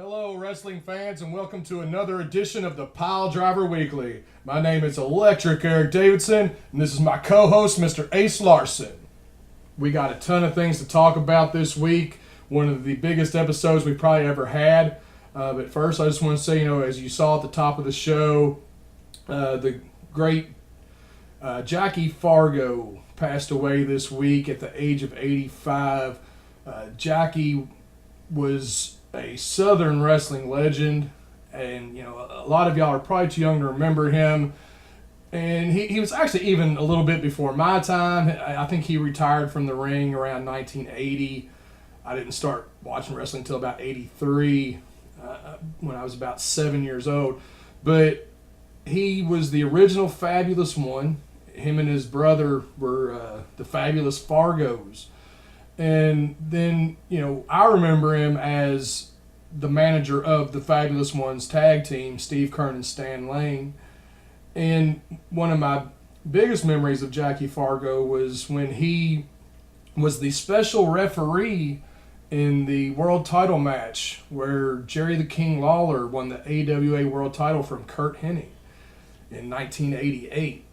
Hello, wrestling fans, and welcome to another edition of the Piledriver Weekly. My name is Electric Eric Davidson, and this is my co-host, Mr. Ace Larson. We got a ton of things to talk about this week. One of the biggest episodes we probably ever had. But first, I just want to say, as you saw at the top of the show, the great Jackie Fargo passed away this week at the age of 85. Jackie was a Southern wrestling legend, and a lot of y'all are probably too young to remember him. And he was actually even a little bit before my time. I think he retired from the ring around 1980. I didn't start watching wrestling until about 83, when I was about 7 years old. But he was the original Fabulous One. Him and his brother were the Fabulous Fargos. And then, I remember him as the manager of the Fabulous Ones tag team, Steve Kern and Stan Lane. And one of my biggest memories of Jackie Fargo was when he was the special referee in the world title match where Jerry the King Lawler won the AWA world title from Kurt Hennig in 1988.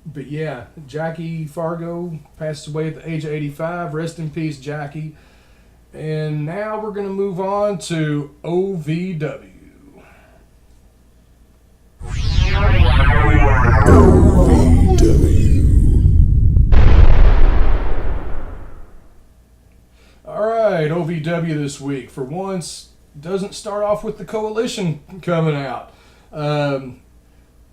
But yeah, Jackie Fargo passed away at the age of 85. Rest in peace, Jackie. And now we're going to move on to OVW. Alright, OVW this week. For once, doesn't start off with the Coalition coming out.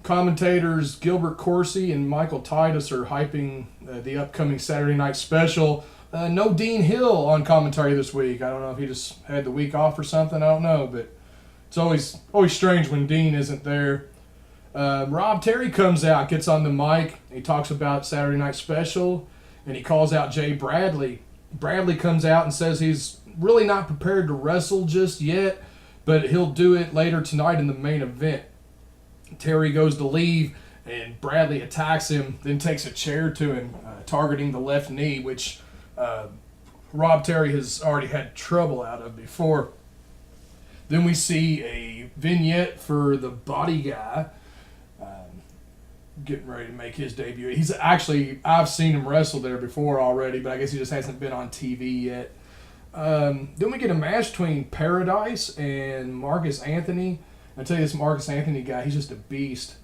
Commentators Gilbert Corsi and Michael Titus are hyping the upcoming Saturday night special. No Dean Hill on commentary this week. I don't know if he just had the week off or something. I don't know, but it's always strange when Dean isn't there. Rob Terry comes out, gets on the mic. He talks about Saturday night special, and he calls out Jay Bradley. Bradley comes out and says he's really not prepared to wrestle just yet, but he'll do it later tonight in the main event. Terry goes to leave, and Bradley attacks him, then takes a chair to him, targeting the left knee, which Rob Terry has already had trouble out of before. Then we see a vignette for the Body Guy getting ready to make his debut. I've seen him wrestle there before already, but I guess he just hasn't been on TV yet. Then we get a match between Paradise and Marcus Anthony. I tell you, this Marcus Anthony guy, he's just a beast.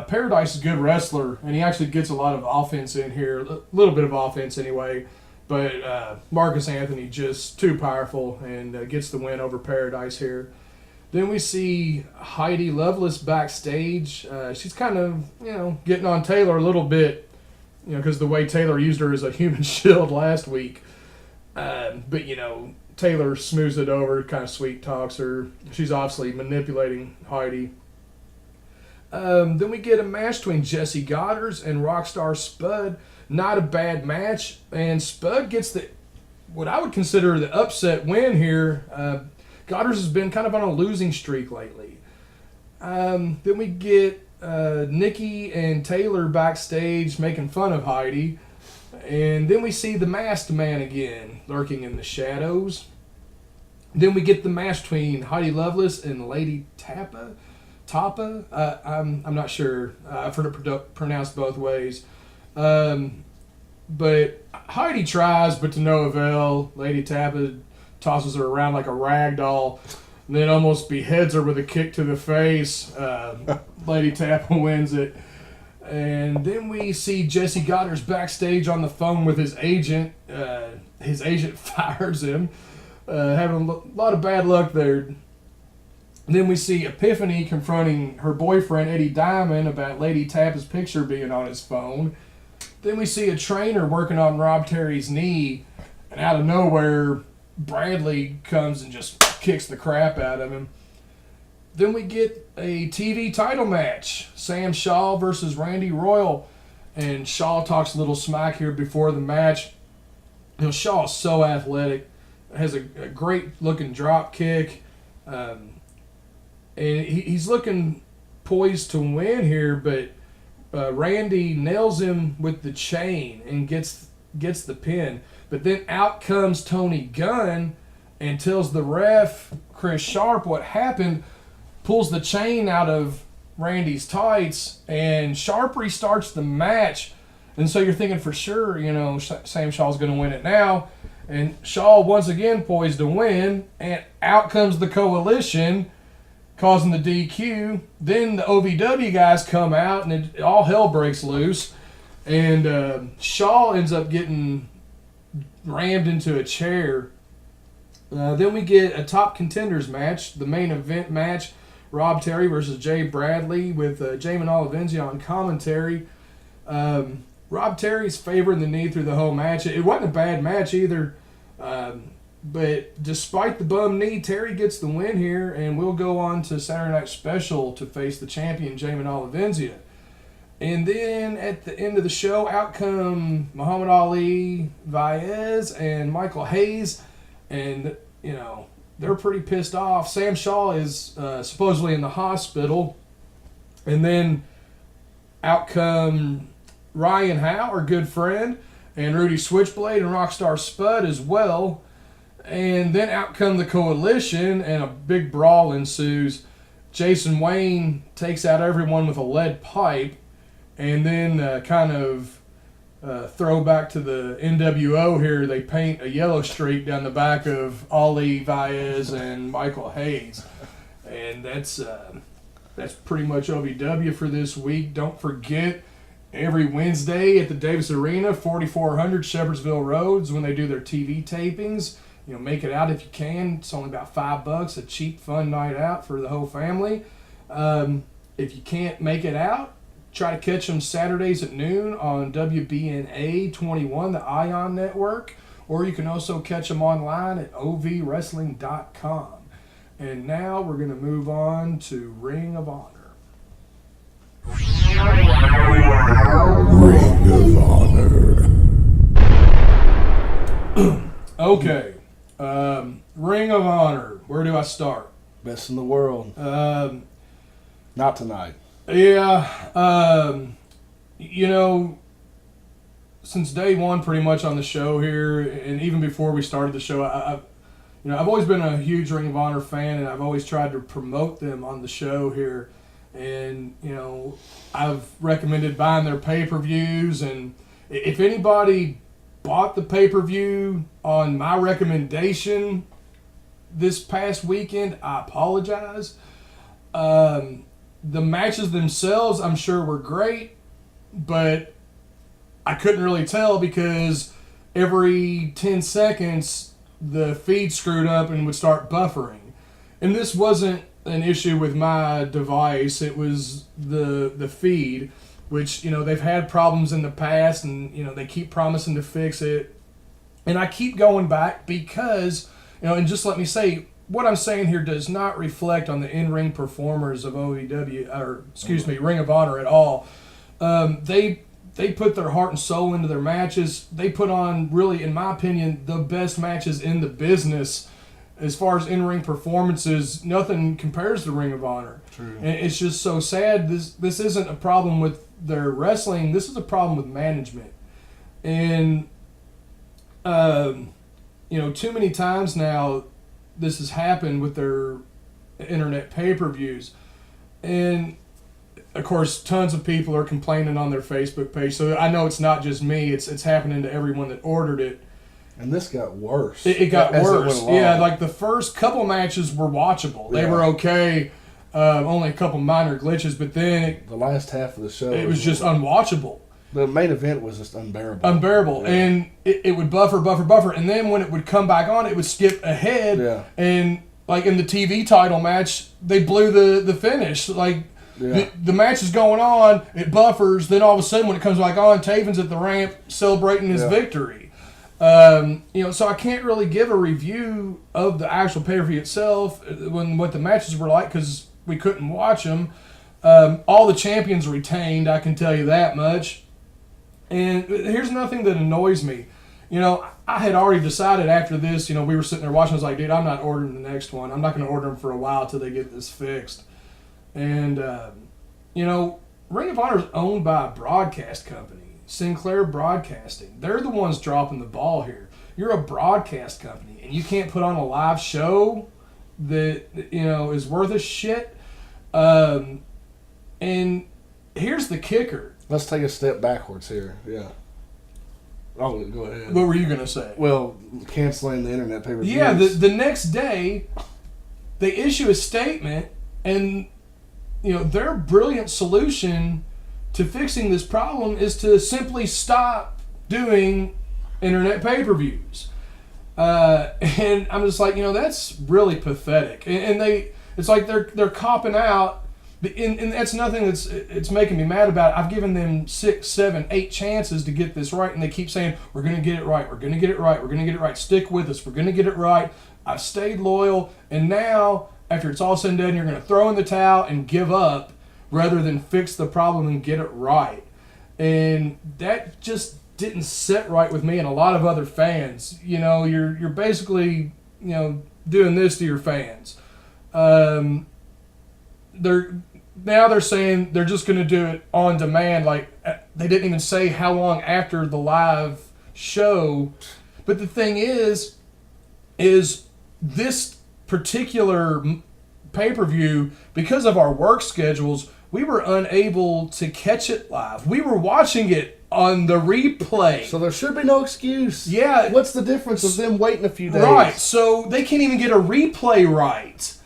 Paradise is a good wrestler, and he actually gets a lot of offense in here, a little bit of offense anyway. But Marcus Anthony just too powerful and gets the win over Paradise here. Then we see Heidi Lovelace backstage. She's kind of, getting on Taylor a little bit, because the way Taylor used her as a human shield last week. But, Taylor smooths it over, kind of sweet talks her. She's obviously manipulating Heidi. Then we get a match between Jesse Goddard and Rockstar Spud. Not a bad match, and Spud gets what I would consider the upset win here. Goddard has been kind of on a losing streak lately. Then we get Nikki and Taylor backstage making fun of Heidi. And then we see the Masked Man again, lurking in the shadows. Then we get the match between Heidi Lovelace and Lady Tapa. I'm not sure. I've heard it pronounced both ways. But Heidi tries, but to no avail. Lady Tapa tosses her around like a rag doll, and then almost beheads her with a kick to the face. Lady Tapa wins it. And then we see Jesse Goddard's backstage on the phone with his agent. His agent fires him, having a lot of bad luck there. And then we see Epiphany confronting her boyfriend, Eddie Diamond, about Lady Tapa's picture being on his phone. Then we see a trainer working on Rob Terry's knee, and out of nowhere, Bradley comes and just kicks the crap out of him. Then we get a TV title match, Sam Shaw versus Randy Royal, and Shaw talks a little smack here before the match. Shaw is so athletic, has a great looking drop kick, and he's looking poised to win here, but Randy nails him with the chain and gets the pin. But then out comes Tony Gunn and tells the ref, Chris Sharp, what happened, pulls the chain out of Randy's tights, and Sharp restarts the match. And so you're thinking for sure, Sam Shaw's going to win it now. And Shaw once again poised to win, and out comes the Coalition, causing the DQ. Then the OVW guys come out, and all hell breaks loose. And Shaw ends up getting rammed into a chair. Then we get a top contenders match, the main event match, Rob Terry versus Jay Bradley with Jamin Olivencia on commentary. Rob Terry's favoring the knee through the whole match. It wasn't a bad match either, but despite the bum knee, Terry gets the win here, and we'll go on to Saturday Night Special to face the champion, Jamin Olivencia. And then at the end of the show, out come Muhammad Ali, Vaez, and Michael Hayes. And, they're pretty pissed off. Sam Shaw is supposedly in the hospital. And then out come Ryan Howe, our good friend, and Rudy Switchblade and Rockstar Spud as well. And then out come the Coalition, and a big brawl ensues. Jason Wayne takes out everyone with a lead pipe. And then throwback to the NWO here, they paint a yellow streak down the back of Ali, Vaez, and Michael Hayes. And that's pretty much OVW for this week. Don't forget, every Wednesday at the Davis Arena, 4400 Shepherdsville Roads, when they do their TV tapings. Make it out if you can. It's only about $5, a cheap, fun night out for the whole family. If you can't make it out, try to catch them Saturdays at noon on WBNA 21, the Ion Network, or you can also catch them online at ovwrestling.com. And now we're going to move on to Ring of Honor. Ring of Honor. Okay. Ring of Honor. Where do I start? Best in the world. Not tonight. Yeah, since day one, pretty much on the show here, and even before we started the show, I've always been a huge Ring of Honor fan, and I've always tried to promote them on the show here, and I've recommended buying their pay-per-views, and if anybody bought the pay-per-view on my recommendation this past weekend, I apologize. The matches themselves, I'm sure, were great, but I couldn't really tell because every 10 seconds the feed screwed up and would start buffering. And this wasn't an issue with my device, it was the feed, which, they've had problems in the past, and, they keep promising to fix it. And I keep going back because, and just let me say, what I'm saying here does not reflect on the in-ring performers of Ring of Honor at all. They put their heart and soul into their matches. They put on, really, in my opinion, the best matches in the business. As far as in-ring performances, nothing compares to Ring of Honor. True. And it's just so sad. This isn't a problem with their wrestling. This is a problem with management. And, too many times now, this has happened with their internet pay-per-views. And, of course, tons of people are complaining on their Facebook page. So I know it's not just me. It's happening to everyone that ordered it. And this got worse. It got worse. Yeah, like the first couple matches were watchable. They were okay. Only a couple minor glitches. But then the last half of the show, it was just unwatchable. The main event was just unbearable. Yeah. And it would buffer. And then when it would come back on, it would skip ahead. Yeah. And, like, in the TV title match, they blew the finish. Like, the match is going on, it buffers, then all of a sudden when it comes back on, Taven's at the ramp celebrating his victory. So I can't really give a review of the actual pay-per-view itself, what the matches were like, because we couldn't watch them. All the champions retained, I can tell you that much. And here's nothing that annoys me. I had already decided after this, we were sitting there watching, I was like, dude, I'm not ordering the next one. I'm not going to order them for a while till they get this fixed. And, Ring of Honor is owned by a broadcast company, Sinclair Broadcasting. They're the ones dropping the ball here. you're a broadcast company and you can't put on a live show that is worth a shit. And here's the kicker. Let's take a step backwards here. Yeah. Oh, go ahead. What were you gonna say? Well, canceling the internet pay-per-views. Yeah, the next day they issue a statement, and their brilliant solution to fixing this problem is to simply stop doing internet pay-per-views. And I'm just like, that's really pathetic. And it's like they're copping out. And that's nothing it's making me mad about it. I've given them 6, 7, 8 chances to get this right, and they keep saying, we're going to get it right, we're going to get it right, we're going to get it right, stick with us, we're going to get it right. I've stayed loyal, and now, after it's all said and done, you're going to throw in the towel and give up rather than fix the problem and get it right. And that just didn't sit right with me and a lot of other fans. You're basically, doing this to your fans. They're saying they're just going to do it on demand. Like, they didn't even say how long after the live show. But the thing is this particular pay-per-view, because of our work schedules, we were unable to catch it live. We were watching it on the replay. So there should be no excuse. Yeah. What's the difference of them waiting a few days? Right. So they can't even get a replay right.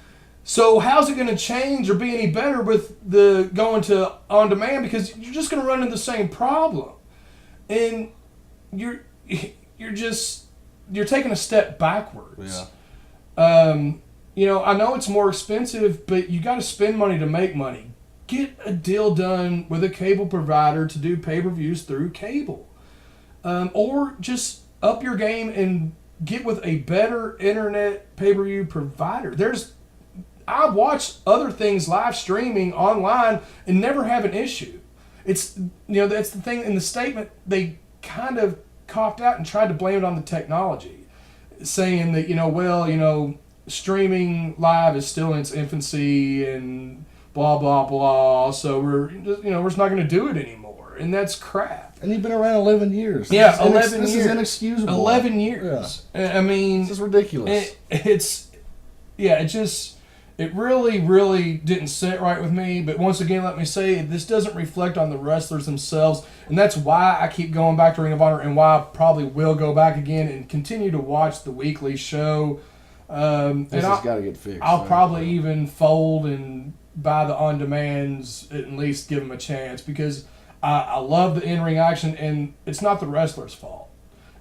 So how's it going to change or be any better with the going to on demand? Because you're just going to run into the same problem, and you're taking a step backwards. Yeah. I know it's more expensive, but you got to spend money to make money. Get a deal done with a cable provider to do pay-per-views through cable, or just up your game and get with a better internet pay-per-view provider. I watch other things live streaming online and never have an issue. It's that's the thing in the statement. They kind of copped out and tried to blame it on the technology, saying that streaming live is still in its infancy and blah blah blah. So we're just not going to do it anymore, and that's crap. And you've been around 11 years. Yeah, 11 years. This is inexcusable. 11 years. Yeah. I mean, this is ridiculous. It really, really didn't sit right with me. But once again, let me say, this doesn't reflect on the wrestlers themselves. And that's why I keep going back to Ring of Honor and why I probably will go back again and continue to watch the weekly show. This has got to get fixed. I'll probably even fold and buy the on-demands, at least give them a chance. Because I love the in-ring action, and it's not the wrestler's fault.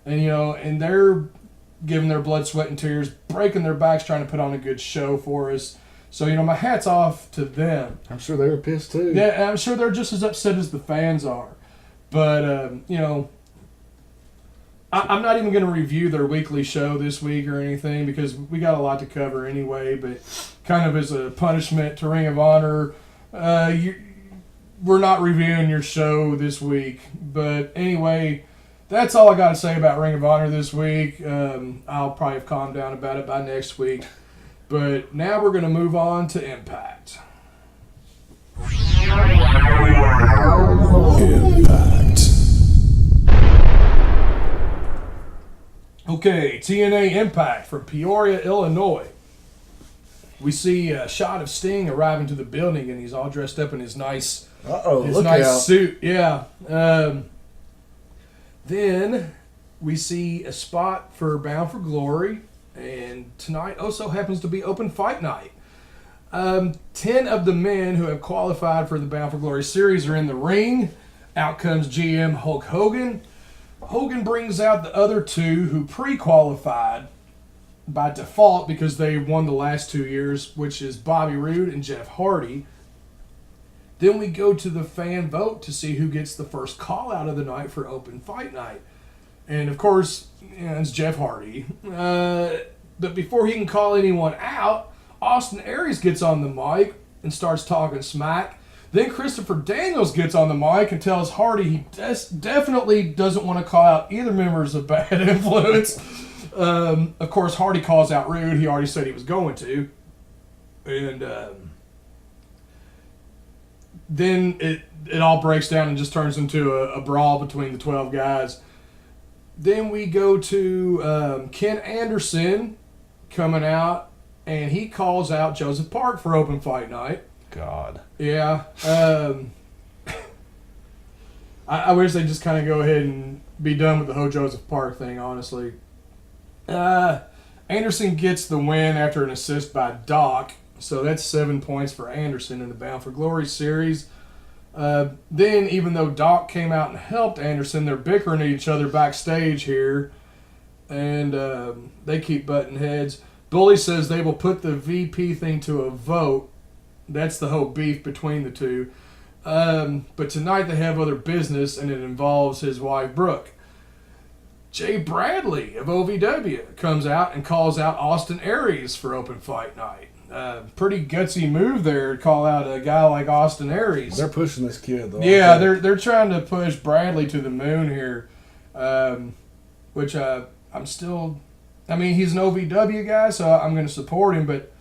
And they're giving their blood, sweat, and tears, breaking their backs trying to put on a good show for us. So, my hat's off to them. I'm sure they were pissed too. Yeah, I'm sure they're just as upset as the fans are. But, I'm not even going to review their weekly show this week or anything because we got a lot to cover anyway. But kind of as a punishment to Ring of Honor, we're not reviewing your show this week. But anyway, that's all I got to say about Ring of Honor this week. I'll probably have calmed down about it by next week. But now we're going to move on to Impact. Okay, TNA Impact from Peoria, Illinois. We see a shot of Sting arriving to the building, and he's all dressed up in his nice suit. Yeah. Then we see a spot for Bound for Glory, and tonight also happens to be open fight night. 10 of the men who have qualified for the Bound for Glory series are in the ring. Out comes GM Hulk Hogan. Hogan brings out the other 2 who pre-qualified by default because they won the last 2 years, which is Bobby Roode and Jeff Hardy. Then we go to the fan vote to see who gets the first call out of the night for open fight night. And of course, it's Jeff Hardy. But before he can call anyone out, Austin Aries gets on the mic and starts talking smack. Then Christopher Daniels gets on the mic and tells Hardy he definitely doesn't want to call out either members of Bad Influence. Of course, Hardy calls out Rude. He already said he was going to. And then it all breaks down and just turns into a brawl between the 12 guys. Then we go to Ken Anderson coming out, and he calls out Joseph Park for open fight night. God. Yeah. I wish they'd just kind of go ahead and be done with the whole Joseph Park thing, honestly. Anderson gets the win after an assist by Doc, so that's 7 points for Anderson in the Bound for Glory series. Then, even though Doc came out and helped Anderson, they're bickering at each other backstage here, and they keep butting heads. Bully says they will put the VP thing to a vote. That's the whole beef between the two. But tonight they have other business, and it involves his wife, Brooke. Jay Bradley of OVW comes out and calls out Austin Aries for open fight night. Pretty gutsy move there to call out a guy like Austin Aries. They're pushing this kid, though. Yeah, they're trying to push Bradley to the moon here, which I'm still... I mean, he's an OVW guy, so I'm going to support him, but...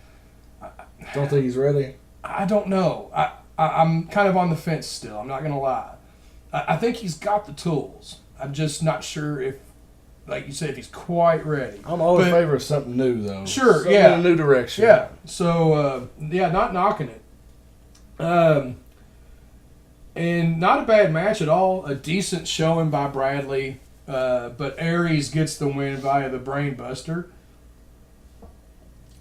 Don't think he's ready? I don't know. I'm kind of on the fence still. I'm not going to lie. I think he's got the tools. I'm just not sure if, like you said, if he's quite ready. I'm all in favor of something new, though. Sure, something yeah. in a new direction. Yeah. So, not knocking it. And not a bad match at all. A decent showing by Bradley. But Aries gets the win via the Brainbuster.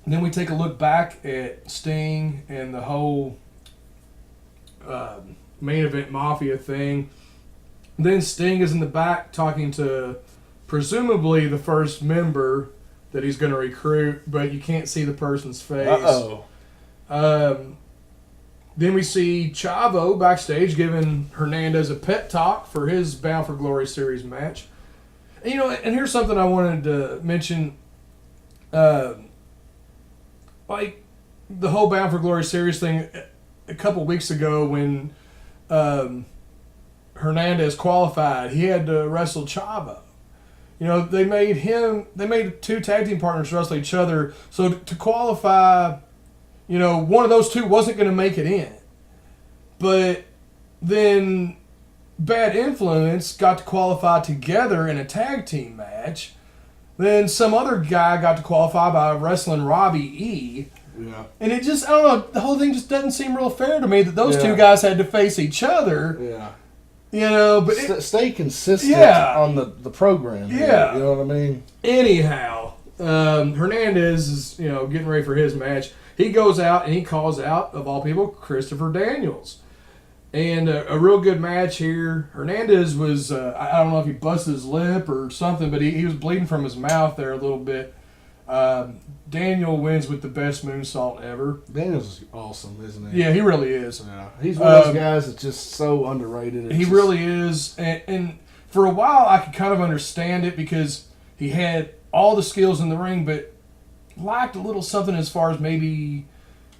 And then we take a look back at Sting and the whole main event Mafia thing. Then Sting is in the back talking to presumably the first member that he's going to recruit, but you can't see the person's face. Uh-oh. Then we see Chavo backstage giving Hernandez a pep talk for his Bound for Glory series match. And, and here's something I wanted to mention. Like the whole Bound for Glory series thing a couple weeks ago when Hernandez qualified, he had to wrestle Chavo. They made two tag team partners wrestle each other. So to qualify, one of those two wasn't going to make it in. But then Bad Influence got to qualify together in a tag team match. Then some other guy got to qualify by wrestling Robbie E. Yeah. And it just, I don't know, the whole thing just doesn't seem real fair to me that those two guys had to face each other. Yeah. But stay consistent on the program. Yeah. You know what I mean? Anyhow, Hernandez is, getting ready for his match. He goes out and he calls out, of all people, Christopher Daniels. And a real good match here. Hernandez was, I don't know if he busted his lip or something, but he was bleeding from his mouth there a little bit. Daniel wins with the best moonsault ever. Daniel's awesome, isn't he? Yeah, he really is. Yeah. He's one of those guys that's just so underrated. Really is. And for a while, I could kind of understand it because he had all the skills in the ring, but lacked a little something as far as maybe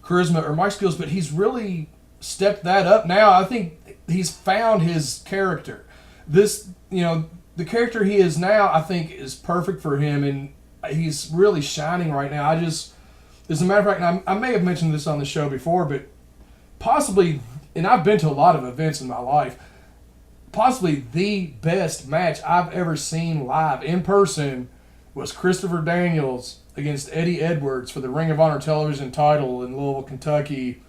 charisma or mic skills, but he's really stepped that up now. I think he's found his character. This, the character he is now, I think, is perfect for him, and he's really shining right now. As a matter of fact, I may have mentioned this on the show before, but possibly, and I've been to a lot of events in my life, possibly the best match I've ever seen live in person was Christopher Daniels against Eddie Edwards for the Ring of Honor television title in Louisville, Kentucky.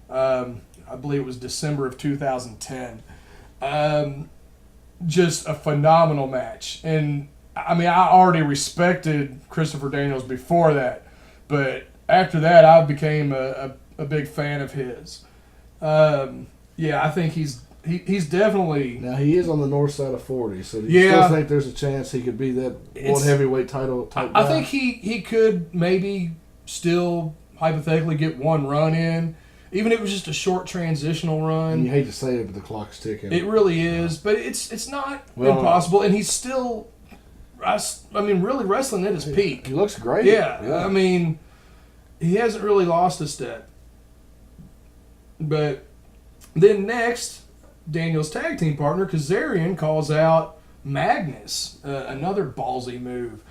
I believe it was December of 2010. Just a phenomenal match. And, I mean, I already respected Christopher Daniels before that. But after that, I became a big fan of his. I think he's definitely... Now, he is on the north side of 40, so do you still think there's a chance he could be that one heavyweight title type guy? I think he could maybe still hypothetically get one run in. Even if it was just a short transitional run. And you hate to say it, but the clock's ticking. It really is, but it's not impossible. And he's still, really wrestling at his peak. He looks great. Yeah, I mean, he hasn't really lost a step. But then next, Daniel's tag team partner, Kazarian, calls out Magnus, another ballsy move.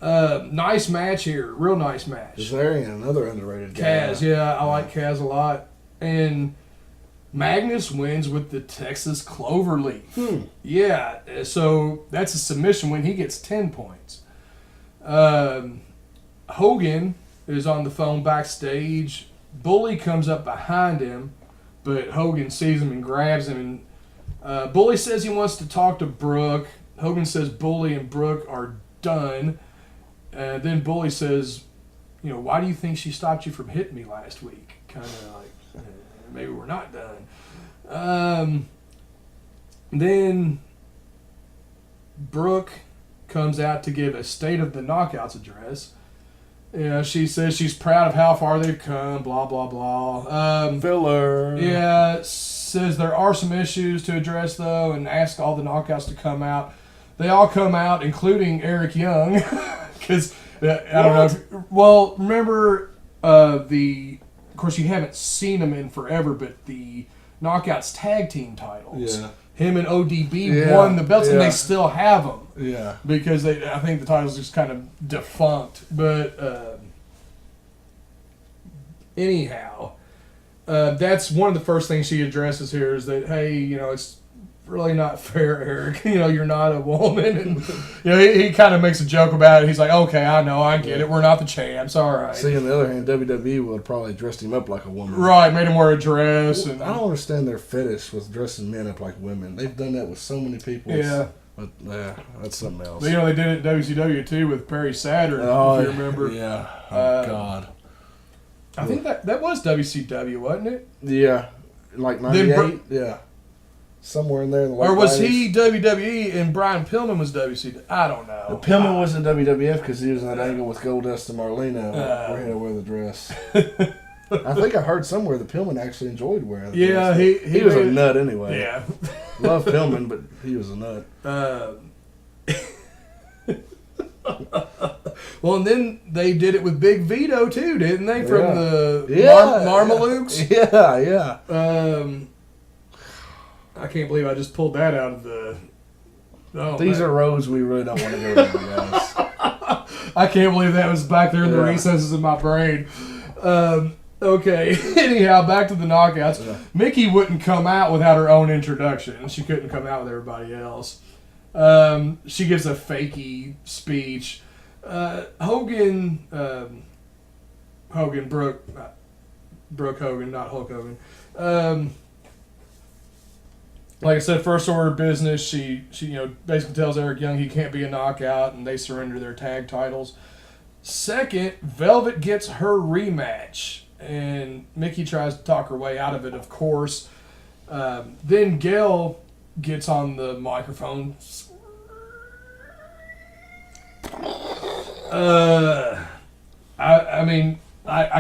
Nice match here. Real nice match. Kazarian, another underrated guy. Kaz, I like Kaz a lot. And Magnus wins with the Texas Cloverleaf. Yeah, so that's a submission win. He gets 10 points. Hogan is on the phone backstage. Bully comes up behind him, but Hogan sees him and grabs him. And Bully says he wants to talk to Brooke. Hogan says Bully and Brooke are done. Then Bully says, why do you think she stopped you from hitting me last week? Kind of like, maybe we're not done. Then Brooke comes out to give a State of the Knockouts address. She says she's proud of how far they've come, blah, blah, blah. Filler. Yeah, says there are some issues to address, though, and asks all the knockouts to come out. They all come out, including Eric Young, because, I don't know. Well, remember, of course, you haven't seen them in forever, but the Knockouts tag team titles. Yeah. Him and ODB won the belts, and they still have them. Yeah. Because I think the title's just kind of defunct. But anyhow, that's one of the first things she addresses here is that, hey, it's really not fair, Eric. You're not a woman. And, he kind of makes a joke about it. He's like, okay, I know, I get it. We're not the champs. All right. See, on the other hand, WWE would have probably dressed him up like a woman. Right, made him wear a dress. I don't understand their fetish with dressing men up like women. They've done that with so many people. Yeah. But, that's something else. But, they did it at WCW, too, with Perry Saturn, if you remember. Yeah. Oh, God. I think that was WCW, wasn't it? Yeah. Like 98? Yeah. Somewhere in there in the late Or was 90s. he WWE and Brian Pillman was WCW? I don't know. The Pillman was in WWF because he was in that angle with Goldust and Marlena where he had to wear the dress. I think I heard somewhere that Pillman actually enjoyed wearing the dress. Yeah, he was a nut anyway. Yeah. Love Pillman, but he was a nut. Well, and then they did it with Big Vito too, didn't they? From the Marmalukes? Yeah. I can't believe I just pulled that out of the... These are roads we really don't want to go down, guys. I can't believe that was back there in the recesses of my brain. Okay, anyhow, back to the knockouts. Yeah. Mickey wouldn't come out without her own introduction. She couldn't come out with everybody else. She gives a fakey speech. Brooke Hogan, not Hulk Hogan. Like I said, first order of business, she basically tells Eric Young he can't be a knockout, and they surrender their tag titles. Second, Velvet gets her rematch, and Mickey tries to talk her way out of it, of course. Then Gail gets on the microphone. I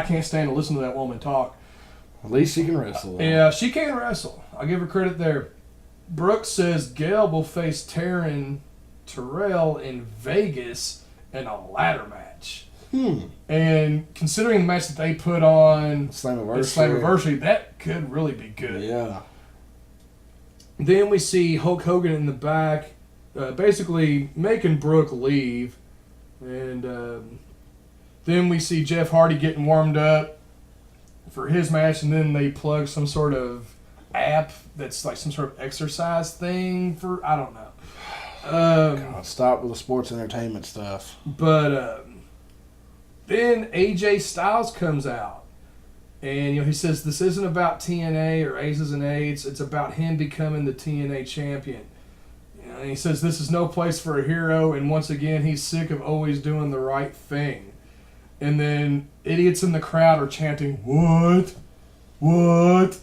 can't stand to listen to that woman talk. At least she can wrestle. Yeah, she can wrestle. I'll give her credit there. Brooks says Gail will face Taryn Terrell in Vegas in a ladder match. And considering the match that they put on Slammiversary, that could really be good. Yeah. Then we see Hulk Hogan in the back, basically making Brooke leave. And then we see Jeff Hardy getting warmed up for his match, and then they plug some sort of app that's like some sort of exercise thing for, I don't know. God, stop with the sports entertainment stuff. But then AJ Styles comes out, and he says this isn't about TNA or Aces and Eights. It's about him becoming the TNA champion. And he says this is no place for a hero, and once again he's sick of always doing the right thing. And then idiots in the crowd are chanting, "What? What?"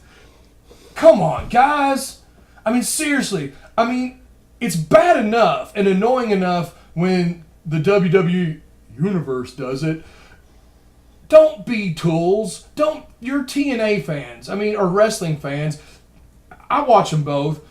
Come on, guys. I mean, seriously. I mean, it's bad enough and annoying enough when the WWE Universe does it. Don't be tools. You're TNA fans. I mean, or wrestling fans. I watch them both.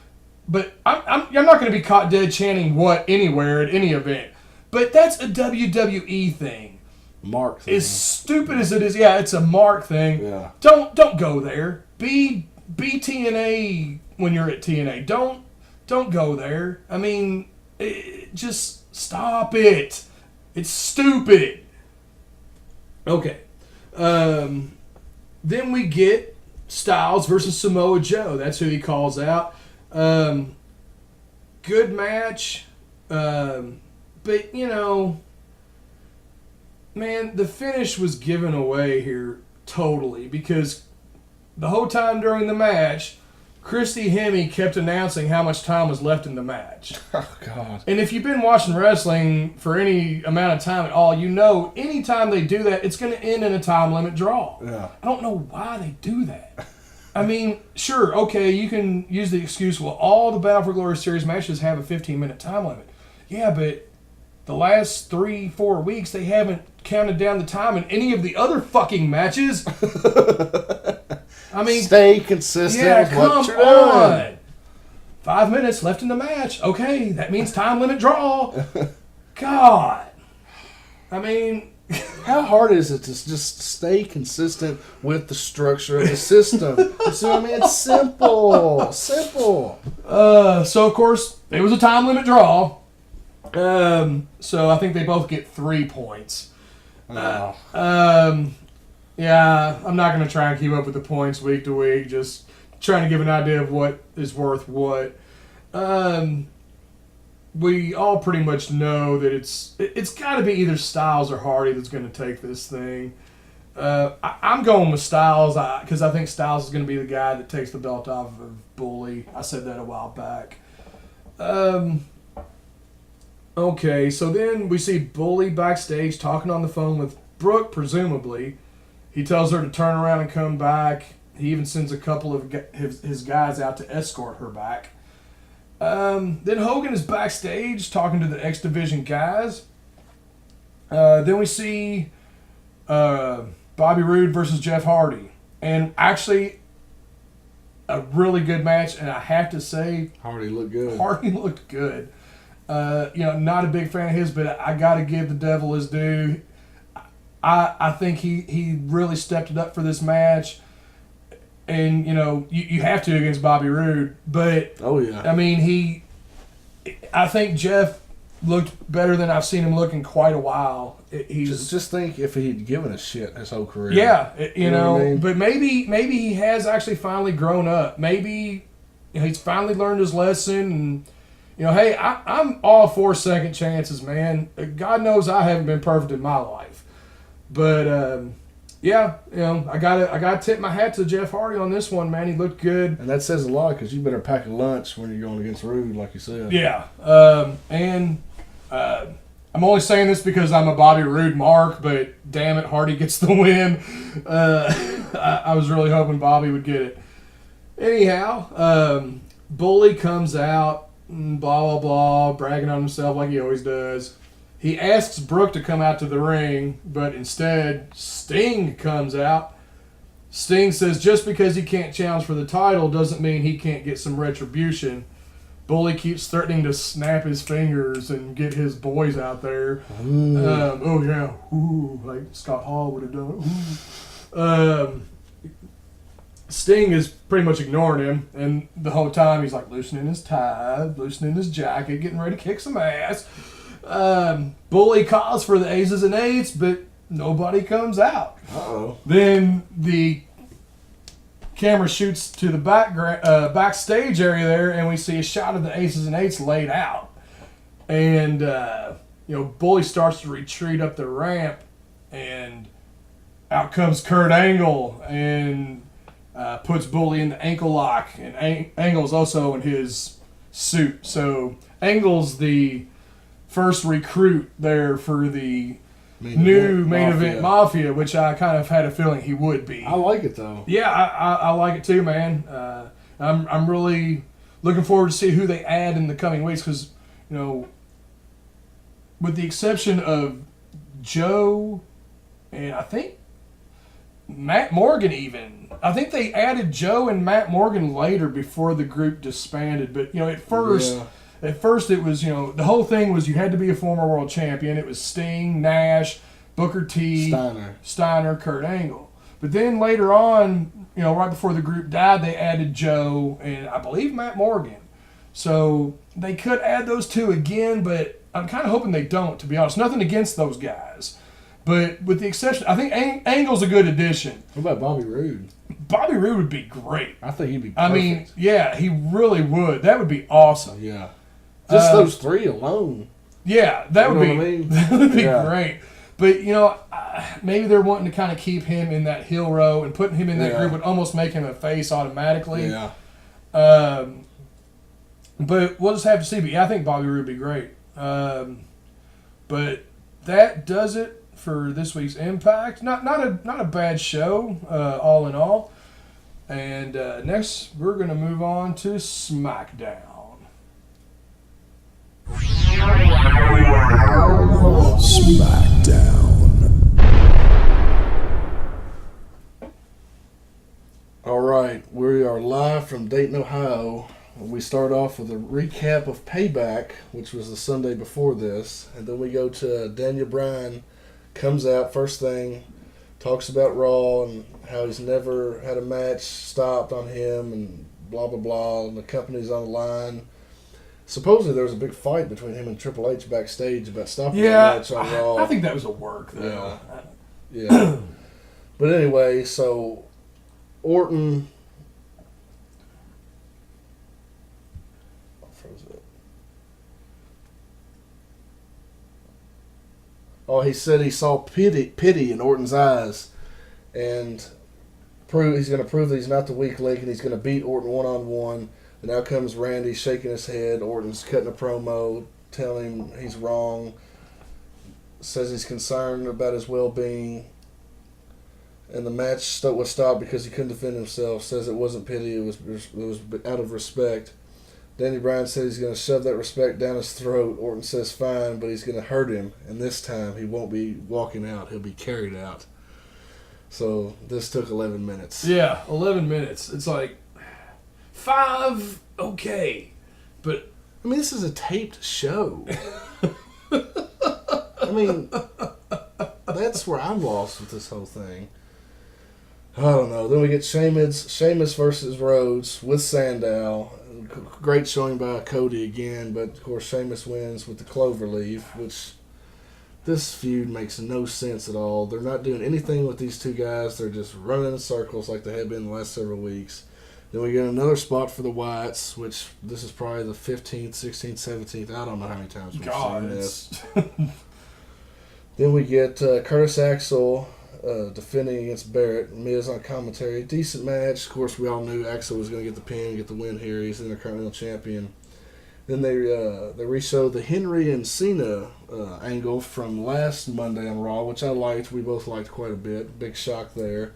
But I'm not going to be caught dead chanting what anywhere at any event. But that's a WWE thing. Mark thing. As stupid as it is, yeah, it's a mark thing. Yeah. Don't go there. Be TNA when you're at TNA. Don't go there. I mean, just stop it. It's stupid. Okay. Then we get Styles versus Samoa Joe. That's who he calls out. Good match. But, you know, man, the finish was given away here totally because the whole time during the match, Christy Hemme kept announcing how much time was left in the match. Oh, God. And if you've been watching wrestling for any amount of time at all, you know anytime they do that, it's going to end in a time limit draw. Yeah. I don't know why they do that. I mean, sure, okay, you can use the excuse, well, all the Battle for Glory Series matches have a 15-minute time limit. Yeah, but the last 3-4 weeks, they haven't counted down the time in any of the other fucking matches. I mean, stay consistent with what you're on. doing. 5 minutes left in the match. Okay, that means time limit draw. God. I mean, how hard is it to just stay consistent with the structure of the system? You see what I mean? It's simple. Simple. So, of course, it was a time limit draw. So I think they both get 3 points. Oh. Yeah, I'm not going to try and keep up with the points week to week, just trying to give an idea of what is worth what. We all pretty much know that it's got to be either Styles or Hardy that's going to take this thing. I'm going with Styles because I think Styles is going to be the guy that takes the belt off of Bully. I said that a while back. Okay, so then we see Bully backstage talking on the phone with Brooke, presumably. He tells her to turn around and come back. He even sends a couple of his guys out to escort her back. Then Hogan is backstage talking to the X Division guys. Then we see Bobby Roode versus Jeff Hardy. And actually, a really good match. And I have to say, Hardy looked good. Hardy looked good. Not a big fan of his, but I got to give the devil his due. I think he really stepped it up for this match. And, you have to against Bobby Roode. But, oh, yeah. I mean, I think Jeff looked better than I've seen him look in quite a while. Just think if he'd given a shit his whole career. Yeah, you know what I mean? But maybe he has actually finally grown up. Maybe he's finally learned his lesson and... hey, I'm all for second chances, man. God knows I haven't been perfect in my life. But, I gotta tip my hat to Jeff Hardy on this one, man. He looked good. And that says a lot because you better pack a lunch when you're going against Rude, like you said. Yeah. I'm only saying this because I'm a Bobby Roode mark, but damn it, Hardy gets the win. I was really hoping Bobby would get it. Anyhow, Bully comes out. Blah, blah, blah, bragging on himself like he always does. He asks Brooke to come out to the ring, but instead Sting comes out. Sting says just because he can't challenge for the title doesn't mean he can't get some retribution. Bully keeps threatening to snap his fingers and get his boys out there. Like Scott Hall would have done. Sting is pretty much ignoring him, and the whole time he's like loosening his tie, loosening his jacket, getting ready to kick some ass. Bully calls for the Aces and Eights, but nobody comes out. Uh-oh. Then the camera shoots to the backstage area there, and we see a shot of the Aces and Eights laid out. And, Bully starts to retreat up the ramp, and out comes Kurt Angle, and puts Bully in the ankle lock, and Angle's also in his suit. So Angle's the first recruit there for the new main event Mafia, which I kind of had a feeling he would be. I like it though. Yeah, I like it too, man. I'm really looking forward to see who they add in the coming weeks because, with the exception of Joe and I think Matt Morgan even. I think they added Joe and Matt Morgan later before the group disbanded. But, at first it was, the whole thing was you had to be a former world champion. It was Sting, Nash, Booker T, Steiner, Kurt Angle. But then later on, right before the group died, they added Joe and I believe Matt Morgan. So they could add those two again, but I'm kind of hoping they don't, to be honest. Nothing against those guys. But with the exception, I think Angle's a good addition. What about Bobby Roode? Bobby Roode would be great. I think he'd be perfect. I mean, yeah, he really would. That would be awesome. Yeah. Just those three alone. Yeah, that would be, what I mean? that would be Yeah. great. But, you know, maybe they're wanting to kind of keep him in that heel row, and putting him in that group would almost make him a face automatically. Yeah. But we'll just have to see. But yeah, I think Bobby Roode would be great. But that does it for this week's Impact. Not a bad show, all in all. And next, we're going to move on to SmackDown. SmackDown. All right, we are live from Dayton, Ohio. We start off with a recap of Payback, which was the Sunday before this, and then we go to Daniel Bryan comes out first thing, talks about Raw and how he's never had a match stopped on him and blah blah blah, and the company's on the line. Supposedly there was a big fight between him and Triple H backstage about stopping the match on Raw. I think that was a work though. Yeah. But anyway, so Orton. Oh, he said he saw pity in Orton's eyes, and he's going to prove that he's not the weak link, and he's going to beat Orton one-on-one. And now comes Randy shaking his head. Orton's cutting a promo, telling him he's wrong, says he's concerned about his well-being. And the match was stopped because he couldn't defend himself, says it wasn't pity, it was out of respect. Danny Bryan said he's going to shove that respect down his throat. Orton says fine, but he's going to hurt him. And this time he won't be walking out. He'll be carried out. So this took 11 minutes. Yeah, 11 minutes. It's like 5, okay. But I mean, this is a taped show. I mean, that's where I'm lost with this whole thing. I don't know. Then we get Sheamus versus Rhodes with Sandow. Great showing by Cody again, but of course Sheamus wins with the cloverleaf, which this feud makes no sense at all. They're not doing anything with these two guys. They're just running in circles like they have been the last several weeks. Then we get another spot for the Wyatts, which this is probably the 15th, 16th, 17th. I don't know how many times we've seen this. Then we get Curtis Axel defending against Barrett. Miz on commentary. Decent match. Of course, we all knew Axel was going to get the pin, get the win here. He's the Intercontinental Champion. Then they re-showed the Henry and Cena angle from last Monday on Raw, which I liked. We both liked quite a bit. Big shock there.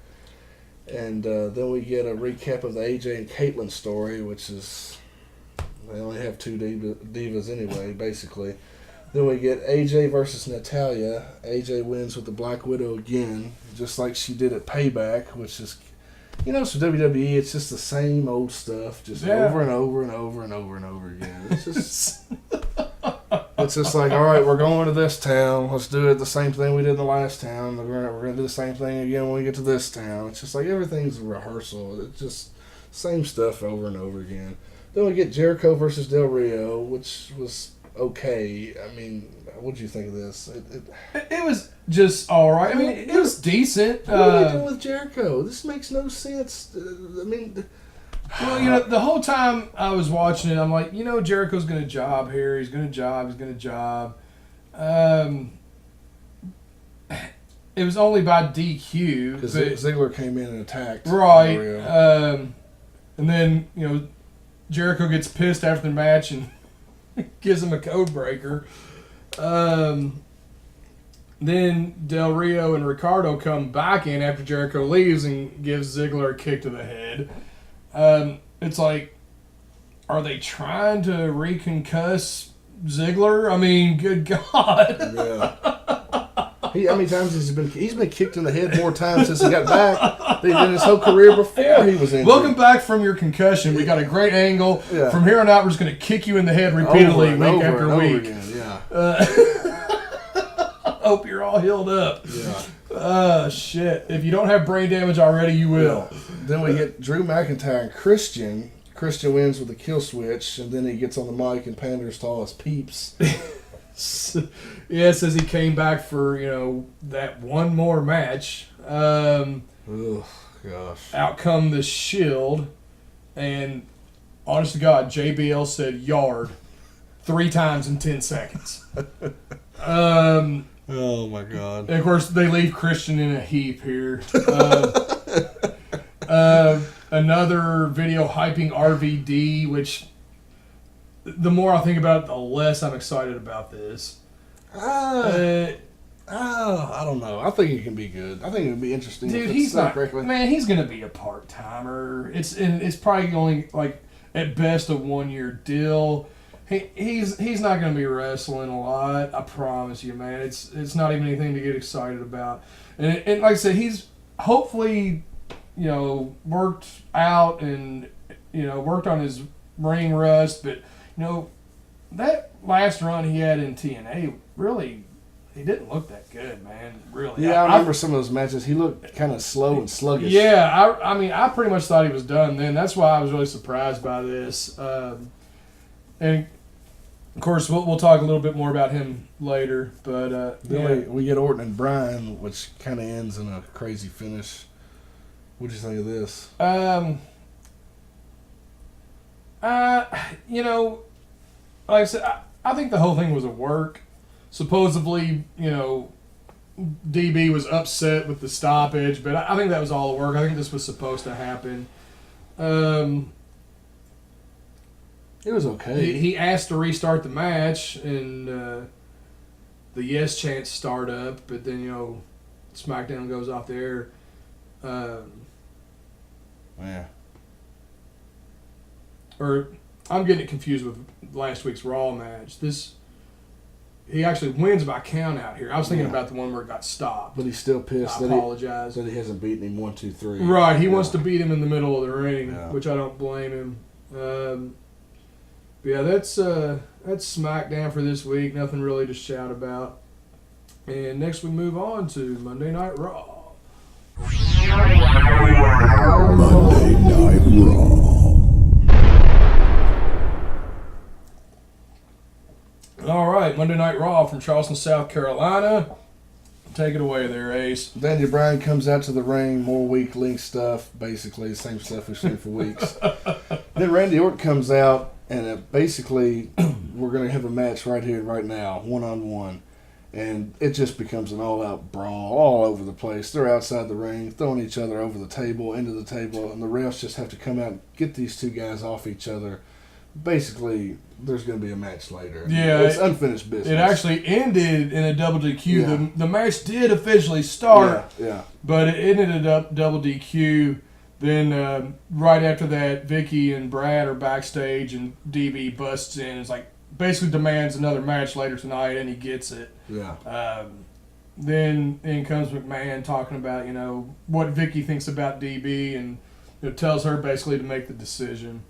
And then we get a recap of the AJ and Caitlyn story, which is they only have two divas anyway, basically. Then we get AJ versus Natalya. AJ wins with the Black Widow again, just like she did at Payback, which is, so WWE, it's just the same old stuff, just over and over and over and over and over again. It's just, it's just like, all right, we're going to this town. Let's do it the same thing we did in the last town. We're going to do the same thing again when we get to this town. It's just like everything's a rehearsal. It's just same stuff over and over again. Then we get Jericho versus Del Rio, which was okay. I mean, what did you think of this? it was just all right. I mean, it was decent. What are they doing with Jericho? This makes no sense. I mean, well, the whole time I was watching it, I'm like, Jericho's going to job here. He's going to job. It was only by DQ. Because Ziggler came in and attacked. Right. And then, Jericho gets pissed after the match and gives him a code breaker. Then Del Rio and Ricardo come back in after Jericho leaves and gives Ziggler a kick to the head. It's like, are they trying to reconcuss Ziggler? I mean, good God. Yeah. How many times he's been kicked in the head more times since he got back than his whole career before he was injured. Welcome back from your concussion. We got a great angle. Yeah. From here on out, we're just going to kick you in the head repeatedly week after week. Hope you're all healed up. Yeah. Shit. If you don't have brain damage already, you will. Yeah. Then we get Drew McIntyre and Christian. Christian wins with a kill switch, and then he gets on the mic and panders to all his peeps. Yeah, it says he came back for, that one more match. Ugh, gosh. outcome the Shield, and honest to God, JBL said yard 3 times in 10 seconds. Oh my God. And of course, they leave Christian in a heap here. Another video hyping RVD, which the more I think about it, the less I'm excited about this. I don't know. I think it can be good. I think it would be interesting. Dude, if it's he's done not. correctly. Man, he's gonna be a part timer. It's probably only like at best a 1-year deal. He's not gonna be wrestling a lot. I promise you, man. It's not even anything to get excited about. And like I said, he's hopefully worked out and worked on his ring rust. But that last run he had in TNA really. He didn't look that good, man. Really. Yeah, I remember some of those matches. He looked kind of slow and sluggish. Yeah, I mean, I pretty much thought he was done then. That's why I was really surprised by this. And, of course, we'll talk a little bit more about him later. But Then we get Orton and Bryan, which kind of ends in a crazy finish. What do you think of this? Like I said, I think the whole thing was a work. Supposedly, DB was upset with the stoppage, but I think that was all a work. I think this was supposed to happen. It was okay. He asked to restart the match, and the yes chants start up, but then, SmackDown goes off the air. Yeah. Or I'm getting it confused with last week's Raw match. He actually wins by count out here. I was thinking about the one where it got stopped. But he's still pissed I apologize. that he hasn't beaten him 1, 2, 3. Right, he wants to beat him in the middle of the ring, Yeah. which I don't blame him. But yeah, that's SmackDown for this week. Nothing really to shout about. And next we move on to Monday Night Raw. Monday Night Raw. All right, Monday Night Raw from Charleston, South Carolina. Take it away there, Ace. Daniel Bryan comes out to the ring, more weak link stuff, basically the same stuff we've seen for weeks. Then Randy Orton comes out, and basically we're going to have a match right here, right now, one-on-one. And it just becomes an all-out brawl all over the place. They're outside the ring, throwing each other over the table, into the table, and the refs just have to come out and get these two guys off each other. Basically, there's going to be a match later. Yeah, it's unfinished business. It actually ended in a double DQ. Yeah. The match did officially start, yeah. but it ended up double DQ. Then right after that, Vicky and Brad are backstage, and DB busts in. It's like basically demands another match later tonight, and he gets it. Yeah. Then in comes McMahon talking about what Vicky thinks about DB, and tells her basically to make the decision.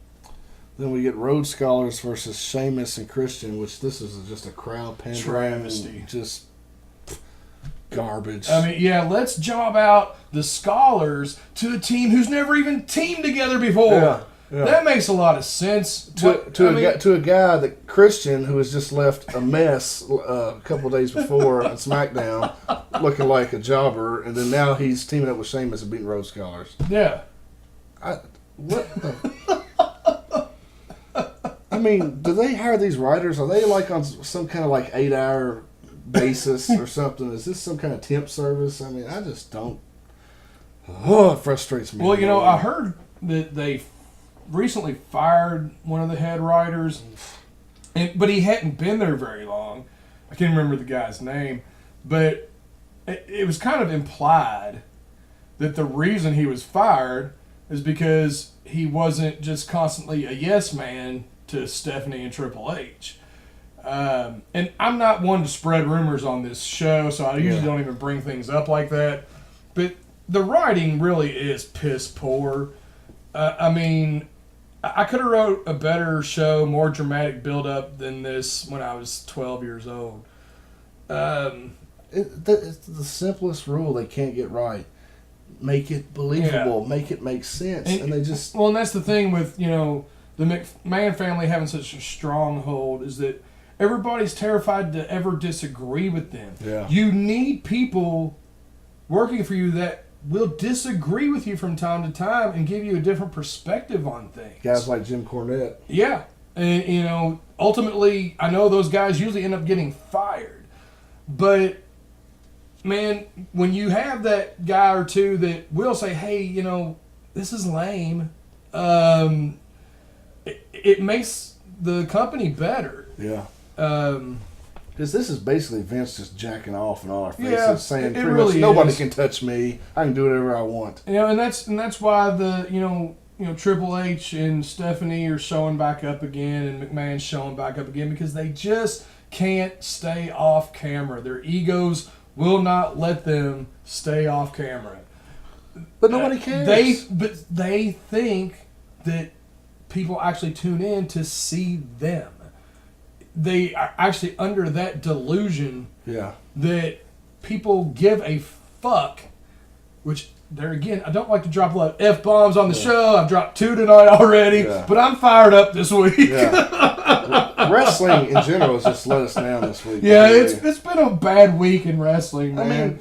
Then we get Rhodes Scholars versus Sheamus and Christian, which this is just a crowd pandering, Travesty. just garbage. I mean, yeah, let's job out the Scholars to a team who's never even teamed together before. Yeah. That makes a lot of sense. To a guy that Christian, who has just left a mess a couple of days before on SmackDown, looking like a jobber, and then now he's teaming up with Sheamus and beating Rhodes Scholars. Yeah. What the... I mean, do they hire these writers? Are they like on some kind of like 8-hour basis or something? Is this some kind of temp service? I mean, I just don't. Oh, it frustrates me. Well, I heard that they recently fired one of the head writers, but he hadn't been there very long. I can't remember the guy's name, but it was kind of implied that the reason he was fired is because he wasn't just constantly a yes man to Stephanie and Triple H. And I'm not one to spread rumors on this show, so I usually don't even bring things up like that. But the writing really is piss poor. I mean, I could have wrote a better show, more dramatic build-up than this when I was 12 years old. It's the simplest rule they can't get right. Make it believable. Make it make sense. And they just... Well, and that's the thing with, the McMahon family having such a stronghold is that everybody's terrified to ever disagree with them. Yeah. You need people working for you that will disagree with you from time to time and give you a different perspective on things. Guys like Jim Cornette. Yeah. And, ultimately, I know those guys usually end up getting fired. But, man, when you have that guy or two that will say, hey, this is lame, it makes the company better. Yeah. Because this is basically Vince just jacking off in all our faces, Yeah, saying it pretty really much nobody is. can touch me. I can do whatever I want. And that's why the Triple H and Stephanie are showing back up again, and McMahon's showing back up again, because they just can't stay off camera. Their egos will not let them stay off camera. But nobody cares. They think that people actually tune in to see them. They are actually under that delusion that people give a fuck, which there again, I don't like to drop a lot of F-bombs on the show. I've dropped 2 tonight already, but I'm fired up this week. Yeah. Wrestling in general has just let us down this week. Yeah, it's been a bad week in wrestling, man. I mean,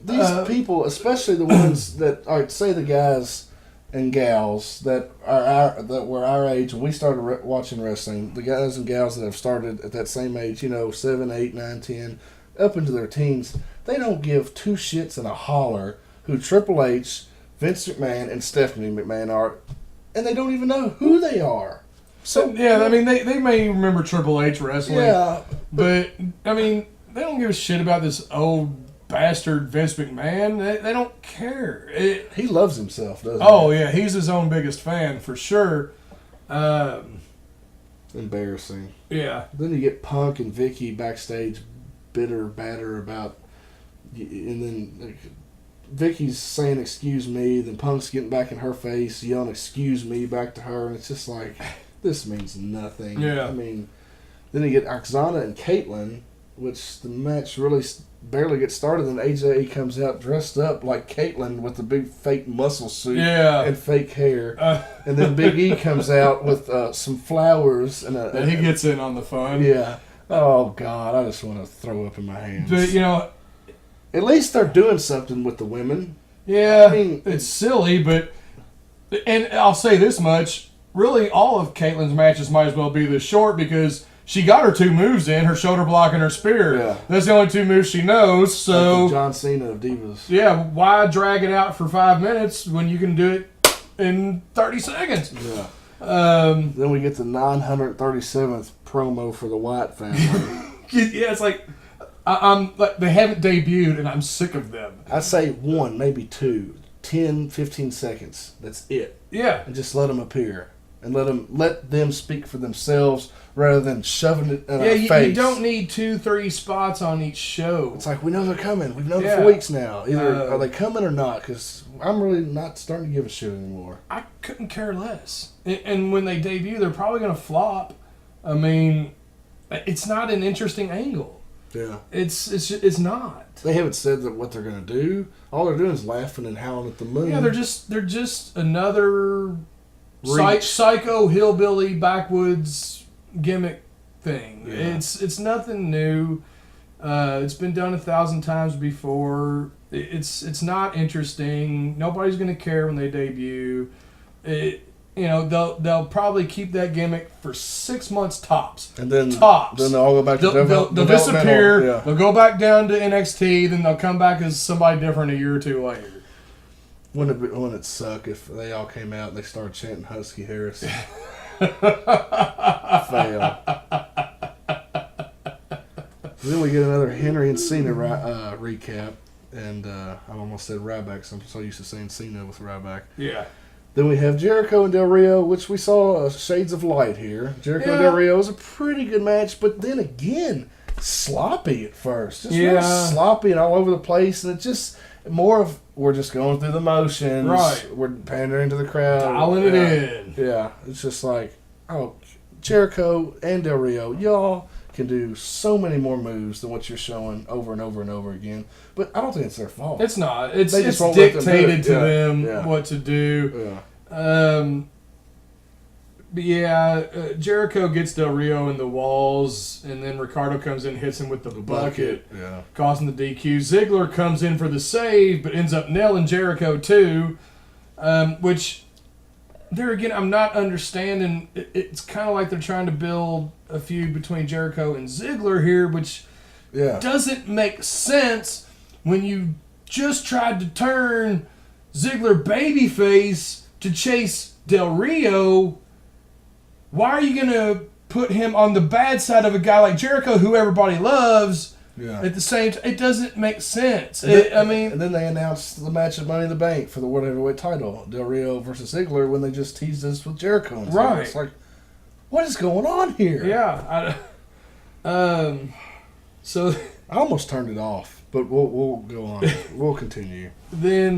these people, especially the ones that are, say, the guys and gals that were our age when we started watching wrestling, the guys and gals that have started at that same age, 7, 8, 9, 10, up into their teens, they don't give 2 shits and a holler who Triple H, Vince McMahon, and Stephanie McMahon are, and they don't even know who they are. So yeah, I mean, they may remember Triple H wrestling, but I mean, they don't give a shit about this old bastard Vince McMahon. They don't care. He loves himself, doesn't he? Oh yeah, he's his own biggest fan for sure. Embarrassing. Yeah. Then you get Punk and Vicky backstage, bitter, batter about, and then Vicky's saying "excuse me," then Punk's getting back in her face, yelling "excuse me" back to her, and it's just like, this means nothing. Yeah. I mean, then you get Oksana and Caitlyn, which the match really barely gets started, and AJ comes out dressed up like Caitlyn with a big fake muscle suit and fake hair, and then Big E comes out with some flowers and he gets in on the fun. Yeah. Oh God, I just want to throw up in my hands. But at least they're doing something with the women. Yeah, I mean, it's silly, and I'll say this much: really, all of Caitlyn's matches might as well be this short, because she got her 2 moves in, her shoulder block and her spear. Yeah. That's the only 2 moves she knows. So like John Cena of Divas. Yeah, why drag it out for 5 minutes when you can do it in 30 seconds? Yeah. Then we get the 937th promo for the Wyatt family. Yeah, it's like I'm like, they haven't debuted, and I'm sick of them. I'd say 1, maybe 2, 10, 15 seconds. That's it. Yeah. And just let them appear. And let them speak for themselves rather than shoving it in our face. You don't need 2-3 spots on each show. It's like, we know they're coming. We've known it for weeks now. Either are they coming or not? Because I'm really not starting to give a shit anymore. I couldn't care less. And when they debut, they're probably going to flop. I mean, it's not an interesting angle. Yeah. It's not. They haven't said that what they're going to do. All they're doing is laughing and howling at the moon. Yeah, they're just another psycho hillbilly backwoods gimmick thing. Yeah. It's nothing new. It's been done 1,000 times before. It's not interesting. Nobody's going to care when they debut. They'll probably keep that gimmick for 6 months tops. And then tops. Then they'll all go back to they'll disappear. Yeah. They'll go back down to NXT. Then they'll come back as somebody different a year or 2 later. Wouldn't it suck if they all came out and they started chanting Husky Harris? Fail. Then we get another Henry and Cena recap. And I almost said Ryback, so I'm so used to saying Cena with Ryback. Yeah. Then we have Jericho and Del Rio, which we saw shades of light here. Jericho and Del Rio was a pretty good match, but then again, sloppy at first. Just really sloppy and all over the place. And it just more of, we're just going through the motions. Right. We're pandering to the crowd. Dialing it in. Yeah. It's just like, Jericho and Del Rio, y'all can do so many more moves than what you're showing over and over and over again. But I don't think it's their fault. It's not. It's won't dictated let them to them what to do. Yeah. But yeah, Jericho gets Del Rio in the walls, and then Ricardo comes in and hits him with the bucket, causing the DQ. Ziggler comes in for the save, but ends up nailing Jericho too, which, there again, I'm not understanding. It's kind of like they're trying to build a feud between Jericho and Ziggler here, which doesn't make sense when you just tried to turn Ziggler babyface to chase Del Rio. Why are you going to put him on the bad side of a guy like Jericho, who everybody loves, at the same time? It doesn't make sense. And then they announced the match at Money in the Bank for the World Heavyweight title, Del Rio versus Ziggler, when they just teased us with Jericho. And right. It's like, what is going on here? Yeah. So I almost turned it off, but we'll go on. We'll continue. Then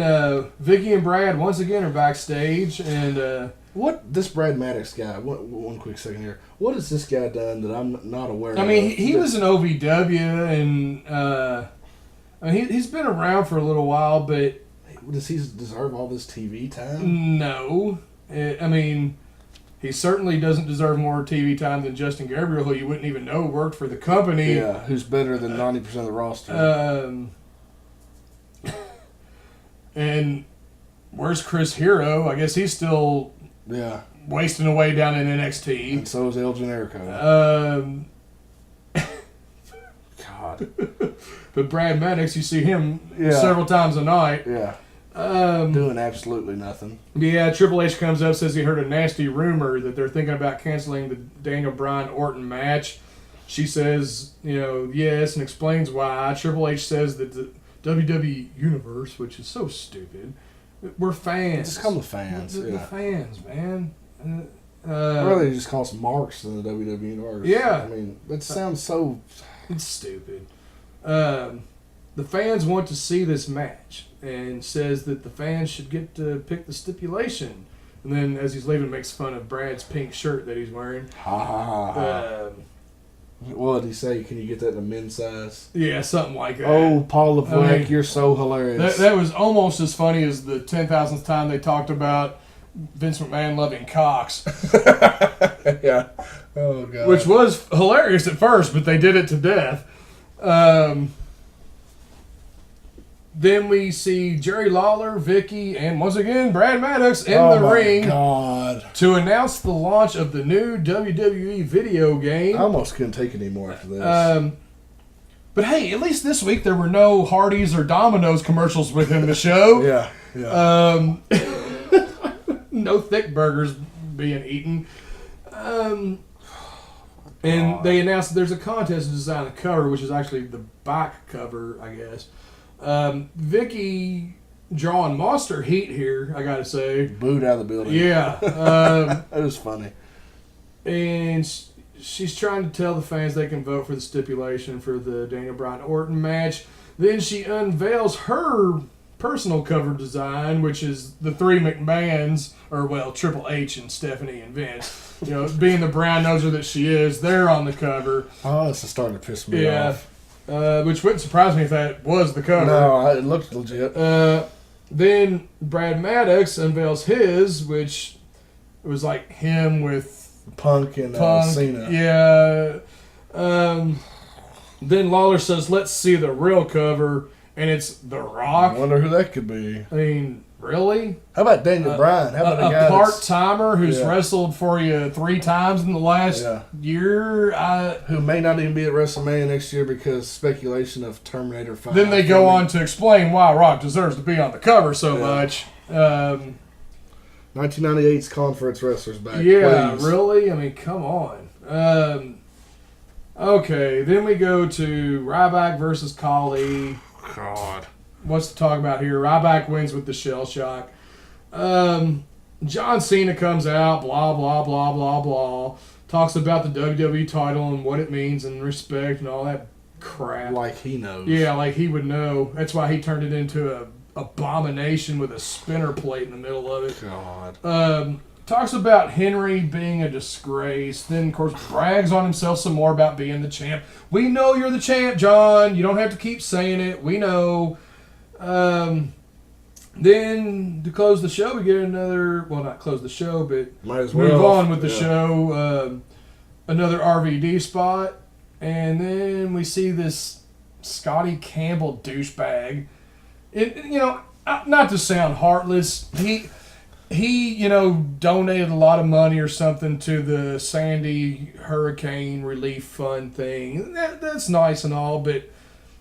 Vicky and Brad once again are backstage, and what this Brad Maddox guy? One quick second here. What has this guy done that I'm not aware of? I mean, he was an OVW, and he's been around for a little while, but does he deserve all this TV time? No, I mean, he certainly doesn't deserve more TV time than Justin Gabriel, who you wouldn't even know worked for the company. Yeah, who's better than 90% of the roster. And where's Chris Hero? I guess he's still wasting away down in NXT. And so is El Generico. God. But Brad Maddox, you see him several times a night. Yeah. Doing absolutely nothing. Yeah, Triple H comes up, says he heard a nasty rumor that they're thinking about canceling the Daniel Bryan Orton match. She says, yes, and explains why. Triple H says that the WWE Universe, which is so stupid, we're fans. Just call them fans. The fans, man. Or they just call us marks in the WWE Universe. Yeah. I mean, that sounds so... It's stupid. The fans want to see this match and says that the fans should get to pick the stipulation. And then as he's leaving, makes fun of Brad's pink shirt that he's wearing. Ha ha ha. What did he say? Can you get that in a men's size? Yeah, something like that. Oh, Paul Levesque, you're so hilarious. That was almost as funny as the 10,000th time they talked about Vince McMahon loving cocks. Yeah. Oh, God. Which was hilarious at first, but they did it to death. Then we see Jerry Lawler, Vicky, and once again Brad Maddox in the ring to announce the launch of the new WWE video game. I almost couldn't take it anymore after this. But hey, at least this week there were no Hardee's or Domino's commercials within the show. Yeah. No thick burgers being eaten. And they announced that there's a contest to design a cover, which is actually the back cover, I guess. Vicky drawing monster heat here, I gotta say. Booed out of the building. Yeah. That was funny. And she's trying to tell the fans they can vote for the stipulation for the Daniel Bryan Orton match. Then she unveils her personal cover design, which is the three McMahons, or well, Triple H and Stephanie and Vince. Being the brown noser that she is, they're on the cover. Oh, it's starting to piss me off. Which wouldn't surprise me if that was the cover. No, it looked legit. Then Brad Maddox unveils his, which was like him with Punk and Cena. Yeah. Then Lawler says, let's see the real cover, and it's The Rock. I wonder who that could be. I mean, really? How about Daniel Bryan? How about a guy part-timer who's wrestled for you 3 times in the last year? Who may not even be at WrestleMania next year because speculation of Terminator 5. Then they go on to explain why Rock deserves to be on the cover so much. 1998's Conference Wrestlers back. Yeah, please. Really? I mean, come on. Okay, then we go to Ryback versus Khali. God. What's to talk about here? Ryback wins with the shell shock. John Cena comes out, blah, blah, blah, blah, blah. Talks about the WWE title and what it means and respect and all that crap. Like he knows. Yeah, like he would know. That's why he turned it into a abomination with a spinner plate in the middle of it. God. Talks about Henry being a disgrace. Then, of course, brags on himself some more about being the champ. We know you're the champ, John. You don't have to keep saying it. We know. Then to close the show, we get another. Well, not close the show, but Might as move well. on with the show. Another RVD spot, and then we see this Scotty Campbell douchebag. Not to sound heartless, he donated a lot of money or something to the Sandy Hurricane Relief Fund thing. That's nice and all, but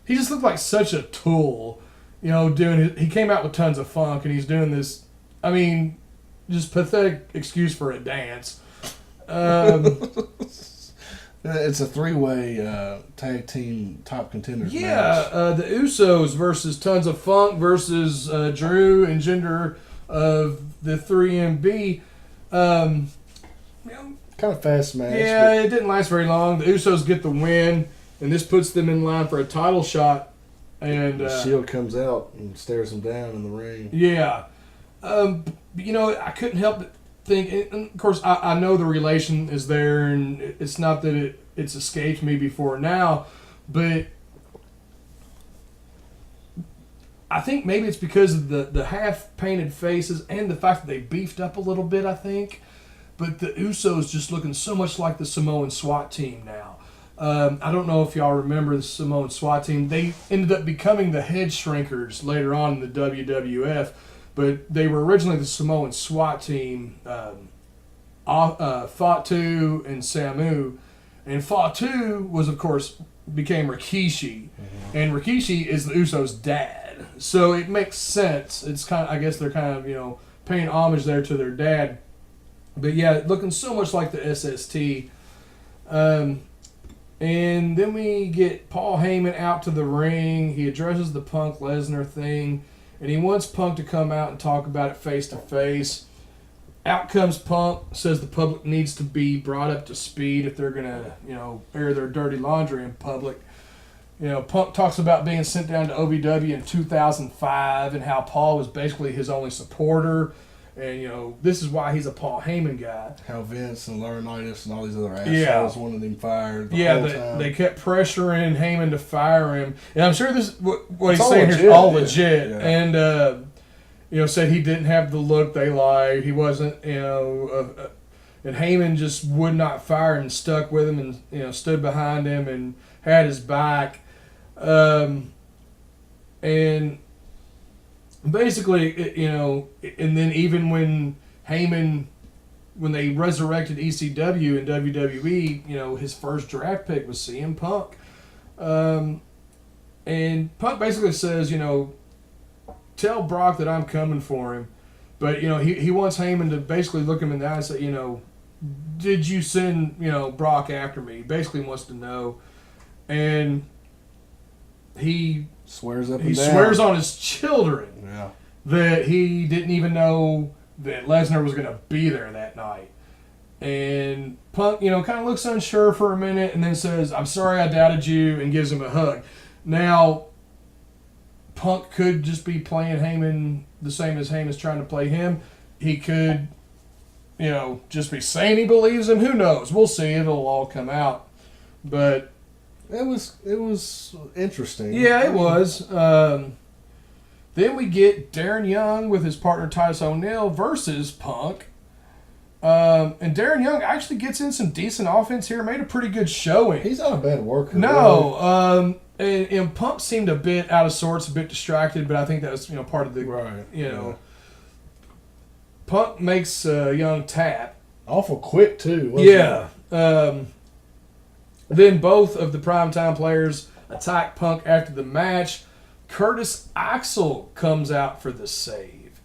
he just looked like such a tool. He came out with tons of funk, and he's doing this. I mean, just pathetic excuse for a dance. It's a 3-way tag team top contenders match. The Usos versus Tons of Funk versus Drew and Jinder of the 3MB. Kind of fast match. Yeah, it didn't last very long. The Usos get the win, and this puts them in line for a title shot. And the Shield comes out and stares them down in the ring. Yeah. I couldn't help but think, and of course, I know the relation is there, and it's not that it's escaped me before now, but I think maybe it's because of the half-painted faces and the fact that they beefed up a little bit, I think. But the Usos just looking so much like the Samoan SWAT team now. I don't know if y'all remember the Samoan SWAT team. They ended up becoming the Head Shrinkers later on in the WWF, but they were originally the Samoan SWAT team, Fatu and Samu. And Fatu was, of course, became Rikishi. Mm-hmm. And Rikishi is the Usos' dad. So it makes sense. It's I guess they're kind of, paying homage there to their dad. But yeah, looking so much like the SST. And then we get Paul Heyman out to the ring. He addresses the Punk Lesnar thing. And he wants Punk to come out and talk about it face to face. Out comes Punk, says the public needs to be brought up to speed if they're going to, air their dirty laundry in public. Punk talks about being sent down to OVW in 2005 and how Paul was basically his only supporter. And, this is why he's a Paul Heyman guy. How Vince and Laurinaitis and all these other assholes wanted him fired the whole time. They kept pressuring Heyman to fire him. And I'm sure what he's all saying here is legit, all yeah. legit. Yeah. And, said he didn't have the look they liked. He wasn't, and Heyman just would not fire him, stuck with him and, stood behind him and had his back. And basically, and then even when Heyman, when they resurrected ECW and WWE, his first draft pick was CM Punk. And Punk basically says, tell Brock that I'm coming for him. But, he wants Heyman to basically look him in the eye and say, did you send, Brock after me? He basically wants to know. And he swears swears on his children yeah. that he didn't even know that Lesnar was going to be there that night. And Punk, kind of looks unsure for a minute and then says, I'm sorry I doubted you, and gives him a hug. Now, Punk could just be playing Heyman the same as Heyman's trying to play him. He could, just be saying he believes him. Who knows? We'll see. It'll all come out. But it was interesting. Yeah, it was. Then we get Darren Young with his partner Titus O'Neil versus Punk. And Darren Young actually gets in some decent offense here. Made a pretty good showing. He's not a bad worker. No. And Punk seemed a bit out of sorts, a bit distracted, but I think that was part of the right. Yeah. Punk makes Young tap. Awful quick too. Yeah. Then both of the primetime players attack Punk after the match. Curtis Axel comes out for the save.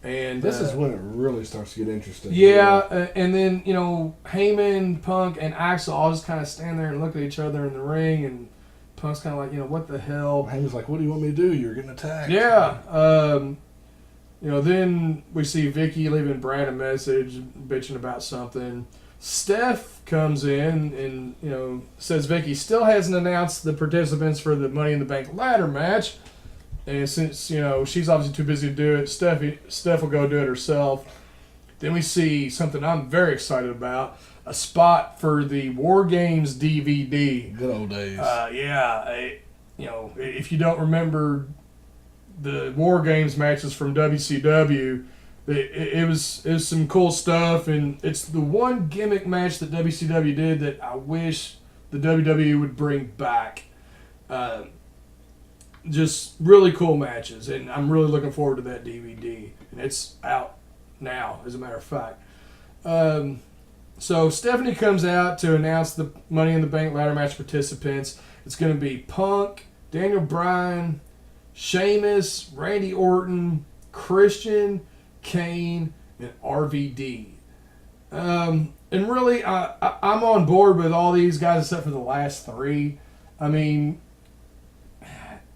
And this is when it really starts to get interesting. Yeah, and then, Heyman, Punk, and Axel all just kind of stand there and look at each other in the ring, and Punk's kind of like, what the hell? Heyman's like, what do you want me to do? You're getting attacked. Yeah. Then we see Vicky leaving Brad a message, bitching about something. Steph comes in and, says Vicky still hasn't announced the participants for the Money in the Bank ladder match. And since, she's obviously too busy to do it, Steph will go do it herself. Then we see something I'm very excited about, a spot for the War Games DVD. Good old days. If you don't remember the War Games matches from WCW. It was some cool stuff, and it's the one gimmick match that WCW did that I wish the WWE would bring back. Just really cool matches, and I'm really looking forward to that DVD. And it's out now, as a matter of fact. So Stephanie comes out to announce the Money in the Bank ladder match participants. It's going to be Punk, Daniel Bryan, Sheamus, Randy Orton, Christian, Kane, and RVD. And really, I'm on board with all these guys except for the last three. I mean,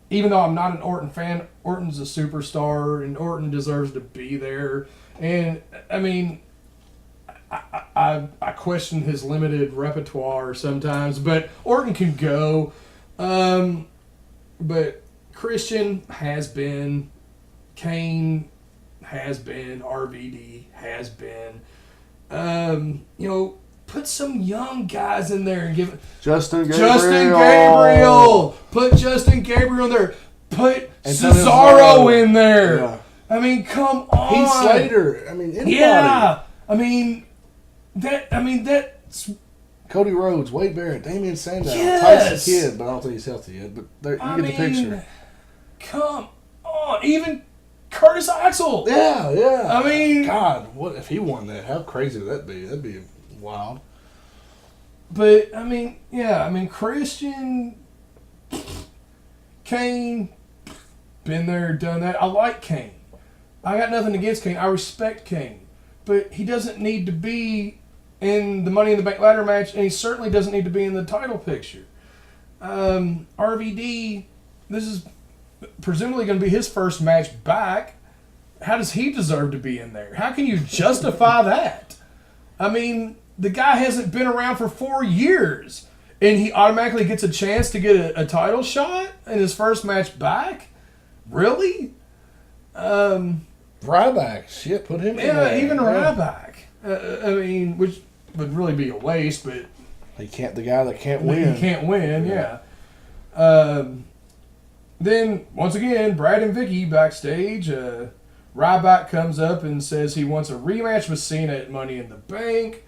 even though I'm not an Orton fan, Orton's a superstar, and Orton deserves to be there. And, I mean, I question his limited repertoire sometimes, but Orton can go. But Christian has been, Kane has been, RVD has been. Put some young guys in there and give it. Justin Gabriel. Put Justin Gabriel in there. Put Cesaro in there. Yeah. I mean, come on. Heath Slater. I mean, anybody. Yeah. I mean, that's. Cody Rhodes, Wade Barrett, Damian Sandow, Yes. Tyson Kidd, but I don't think he's healthy yet. But you get the picture. Come on. Even Curtis Axel. Yeah. I mean, God, what if he won that? How crazy would that be? That'd be wild. But, Christian, Kane, been there, done that. I like Kane. I got nothing against Kane. I respect Kane. But he doesn't need to be in the Money in the Bank ladder match, and he certainly doesn't need to be in the title picture. RVD, this is presumably going to be his first match back. How does he deserve to be in there? How can you justify that? I mean, the guy hasn't been around for 4 years, and he automatically gets a chance to get a title shot in his first match back? Really? Ryback, shit, put him in there. Even Ryback. Which would really be a waste, but he can't. The guy that can't win. He can't win, yeah. Then once again, Brad and Vicky backstage. Ryback comes up and says he wants a rematch with Cena at Money in the Bank.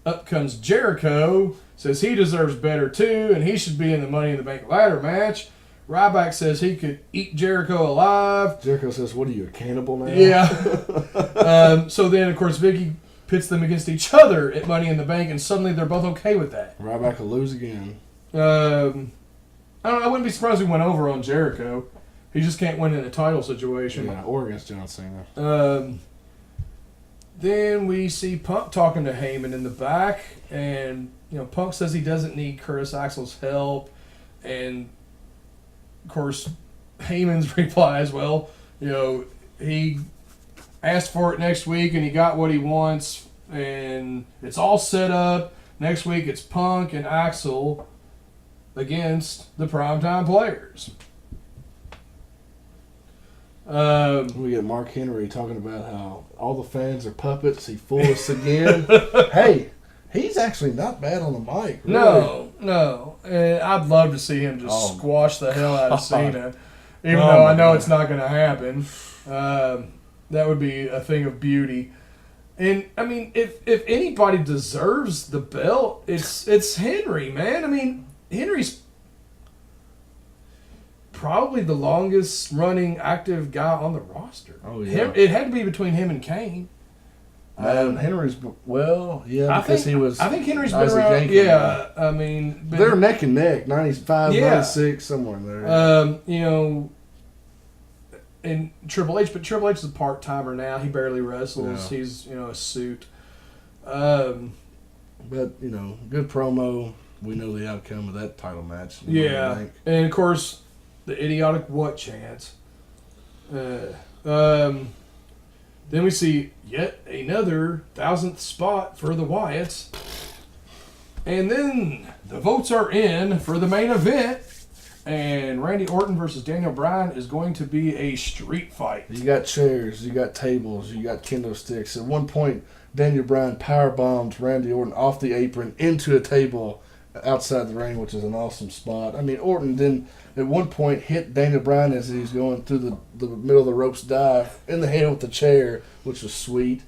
Up comes Jericho, says he deserves better too, and he should be in the Money in the Bank ladder match. Ryback says he could eat Jericho alive. Jericho says, "What are you, a cannibal now?" Yeah. So then, of course, Vicky pits them against each other at Money in the Bank, and suddenly they're both okay with that. Ryback will lose again. I don't know. I wouldn't be surprised if he went over on Jericho. He just can't win in a title situation. Yeah, or against John Cena. Then we see Punk talking to Heyman in the back, and Punk says he doesn't need Curtis Axel's help, and of course Heyman's replies, well, he asked for it next week and he got what he wants, and it's all set up. Next week it's Punk and Axel against the Primetime Players. We get Mark Henry talking about how all the fans are puppets. He fooled us again. Hey, he's actually not bad on the mic. Really. No. And I'd love to see him just squash the hell out of Cena. Even Oh, though my I know God. it's not going to happen. That would be a thing of beauty. And, if anybody deserves the belt, it's Henry, man. Henry's probably the longest running active guy on the roster. Oh, yeah. It had to be between him and Kane. Henry's, I because think, he was. I think Henry's been Isaac around. Yankem. Yeah, but They're neck and neck, 95, Yeah. 96, somewhere in there. And Triple H, but Triple H is a part-timer now. He barely wrestles. Yeah. He's, a suit. But, good promo. We know the outcome of that title match. Yeah. And, of course, the idiotic what chance. Then we see yet another 1,000th spot for the Wyatts. And then the votes are in for the main event. And Randy Orton versus Daniel Bryan is going to be a street fight. You got chairs, you got tables, you got kendo sticks. At one point, Daniel Bryan powerbombed Randy Orton off the apron into a table outside the ring, which is an awesome spot. I mean, Orton then at one point hit Daniel Bryan as he's going through the middle of the ropes dive in the head with the chair, which was sweet.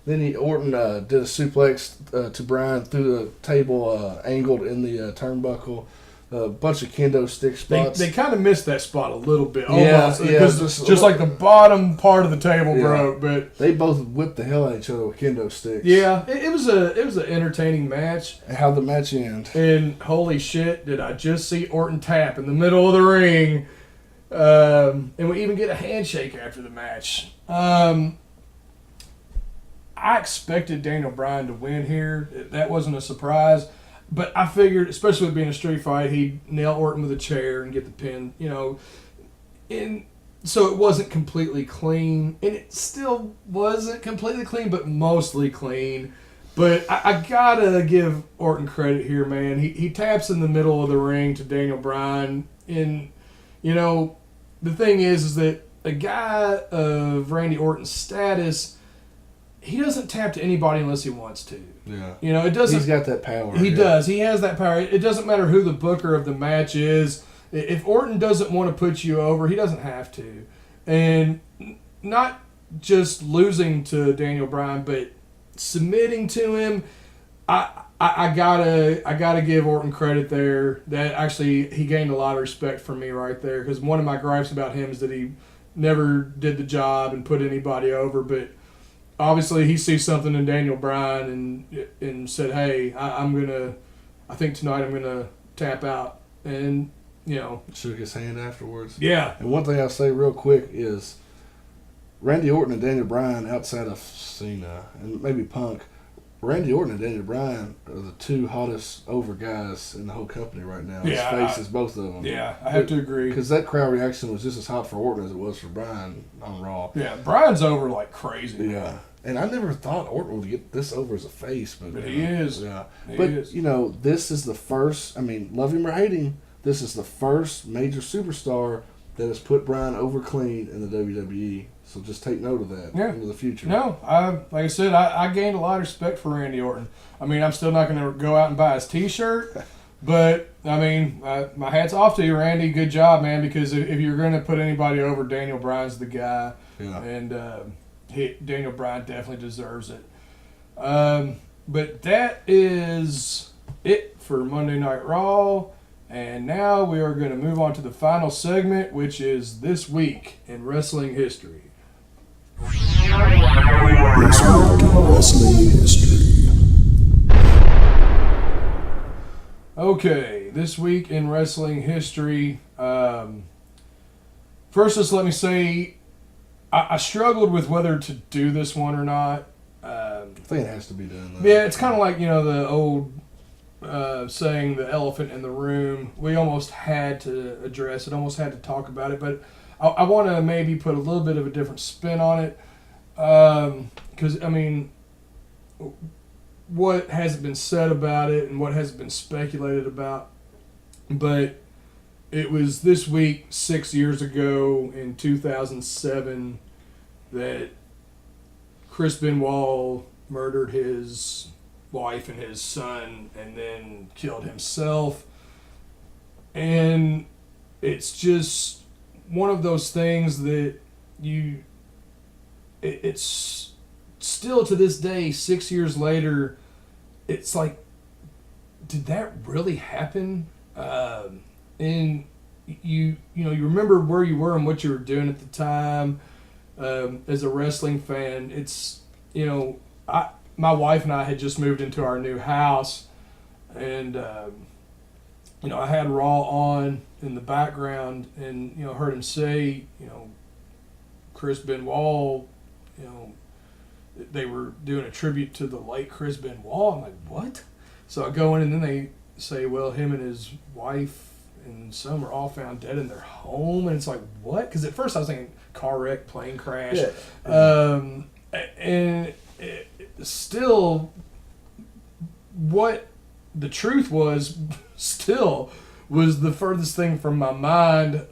Then Orton did a suplex to Bryan through the table, angled in the turnbuckle. A bunch of kendo stick spots. They kind of missed that spot a little bit, Yeah, almost, yeah, because just like the bottom part of the table broke. But they both whipped the hell out of each other with kendo sticks. yeah, it was an entertaining match. And how'd the match end? And holy shit, did I just see Orton tap in the middle of the ring? And we even get a handshake after the match. I expected Daniel Bryan to win here. That wasn't a surprise. But I figured, especially with being a street fight, he'd nail Orton with a chair and get the pin, And so it wasn't completely clean. And it still wasn't completely clean, but mostly clean. But I gotta give Orton credit here, man. He taps in the middle of the ring to Daniel Bryan. And, the thing is that a guy of Randy Orton's status, he doesn't tap to anybody unless he wants to. Yeah. It doesn't. He's got that power. He does. He has that power. It doesn't matter who the booker of the match is. If Orton doesn't want to put you over, he doesn't have to. And not just losing to Daniel Bryan, but submitting to him, I gotta give Orton credit there. That actually, he gained a lot of respect from me right there, because one of my gripes about him is that he never did the job and put anybody over, but obviously he sees something in Daniel Bryan and said, hey, I think tonight I'm gonna tap out. And shook his hand afterwards. Yeah. And one thing I'll say real quick is Randy Orton and Daniel Bryan, outside of Cena and maybe Punk, Randy Orton and Daniel Bryan are the two hottest over guys in the whole company right now. Yeah, His faces, both of them. Yeah, I have to agree. Because that crowd reaction was just as hot for Orton as it was for Bryan on Raw. Yeah, Bryan's over like crazy. Yeah. And I never thought Orton would get this over as a face. But he is. Yeah. He but, is. This is the first, love him or hate him, this is the first major superstar that has put Bryan over clean in the WWE. So just take note of that into the future. No, like I said, I gained a lot of respect for Randy Orton. I'm still not going to go out and buy his T-shirt, but, my hat's off to you, Randy. Good job, man, because if you're going to put anybody over, Daniel Bryan's the guy. Yeah. And Daniel Bryan definitely deserves it. But that is it for Monday Night Raw. And now we are going to move on to the final segment, which is This Week in Wrestling History. This week in wrestling history. Okay, This Week in Wrestling History. First, just let me say, I struggled with whether to do this one or not. I think it has to be done, though. Yeah, it's kind of like, the old saying, the elephant in the room. We almost had to address it, almost had to talk about it, but I want to maybe put a little bit of a different spin on it. Because, what hasn't been said about it and what hasn't been speculated about. But it was this week, 6 years ago in 2007, that Chris Benoit murdered his wife and his son and then killed himself. And it's just one of those things that it's still to this day, 6 years later, it's like, did that really happen? And you remember where you were and what you were doing at the time. As a wrestling fan, it's, my wife and I had just moved into our new house, and I had Raw on in the background, and heard him say, Chris Benoit, they were doing a tribute to the late Chris Benoit. I'm like, what? So I go in, and then they say, well, him and his wife and son were all found dead in their home, and it's like, what? Because at first I was thinking car wreck, plane crash, and still, what the truth was still was the furthest thing from my mind.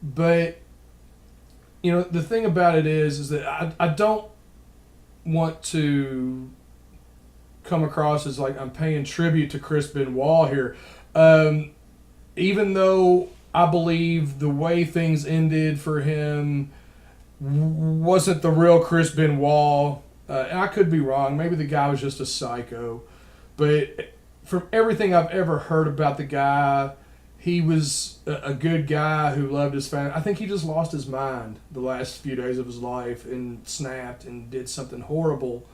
But the thing about it is that I don't want to come across as like I'm paying tribute to Chris Benoit here. Even though I believe the way things ended for him wasn't the real Chris Benoit, and I could be wrong. Maybe the guy was just a psycho. But from everything I've ever heard about the guy, he was a good guy who loved his family. I think he just lost his mind the last few days of his life and snapped and did something horrible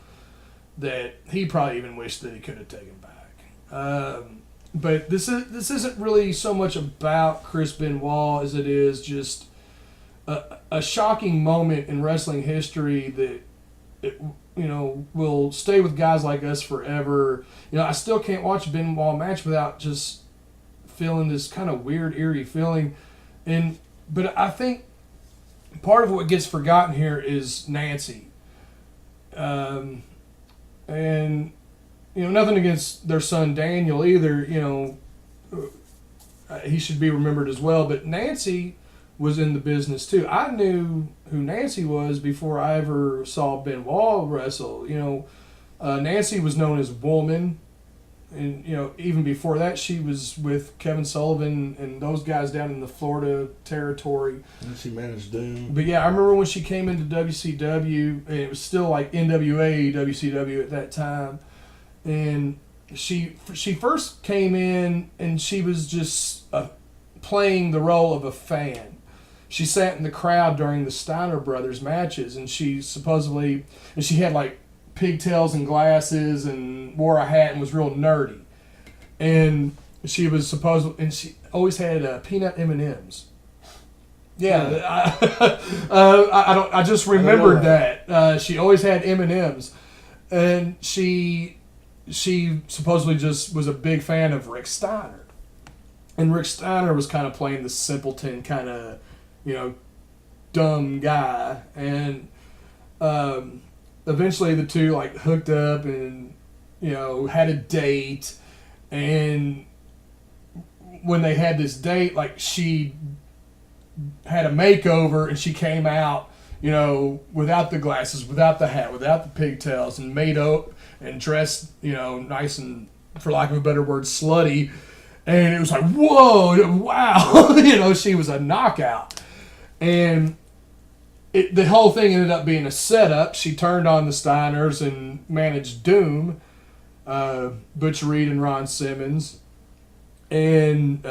that he probably even wished that he could have taken back. But this isn't really so much about Chris Benoit as it is just a shocking moment in wrestling history that will stay with guys like us forever. I still can't watch a Benoit match without just feeling this kind of weird, eerie feeling. But I think part of what gets forgotten here is Nancy. And nothing against their son Daniel either. He should be remembered as well. But Nancy was in the business too. I knew who Nancy was before I ever saw Benoit wrestle. Nancy was known as Woman, and even before that, she was with Kevin Sullivan and those guys down in the Florida territory. And she managed Doom. But yeah, I remember when she came into WCW, and it was still like NWA WCW at that time, and she first came in and she was just playing the role of a fan. She sat in the crowd during the Steiner brothers matches, and she had like pigtails and glasses and wore a hat and was real nerdy. And she always had peanut M&Ms. Yeah, I just remembered that. She always had M&Ms, and she supposedly just was a big fan of Rick Steiner. And Rick Steiner was kind of playing the simpleton kind of, dumb guy. And eventually the two like hooked up and, had a date. And when they had this date, like she had a makeover and she came out, without the glasses, without the hat, without the pigtails, and made up and dressed, nice and, for lack of a better word, slutty. And it was like, whoa, wow. She was a knockout. And the whole thing ended up being a setup. She turned on the Steiners and managed Doom, Butch Reed and Ron Simmons. And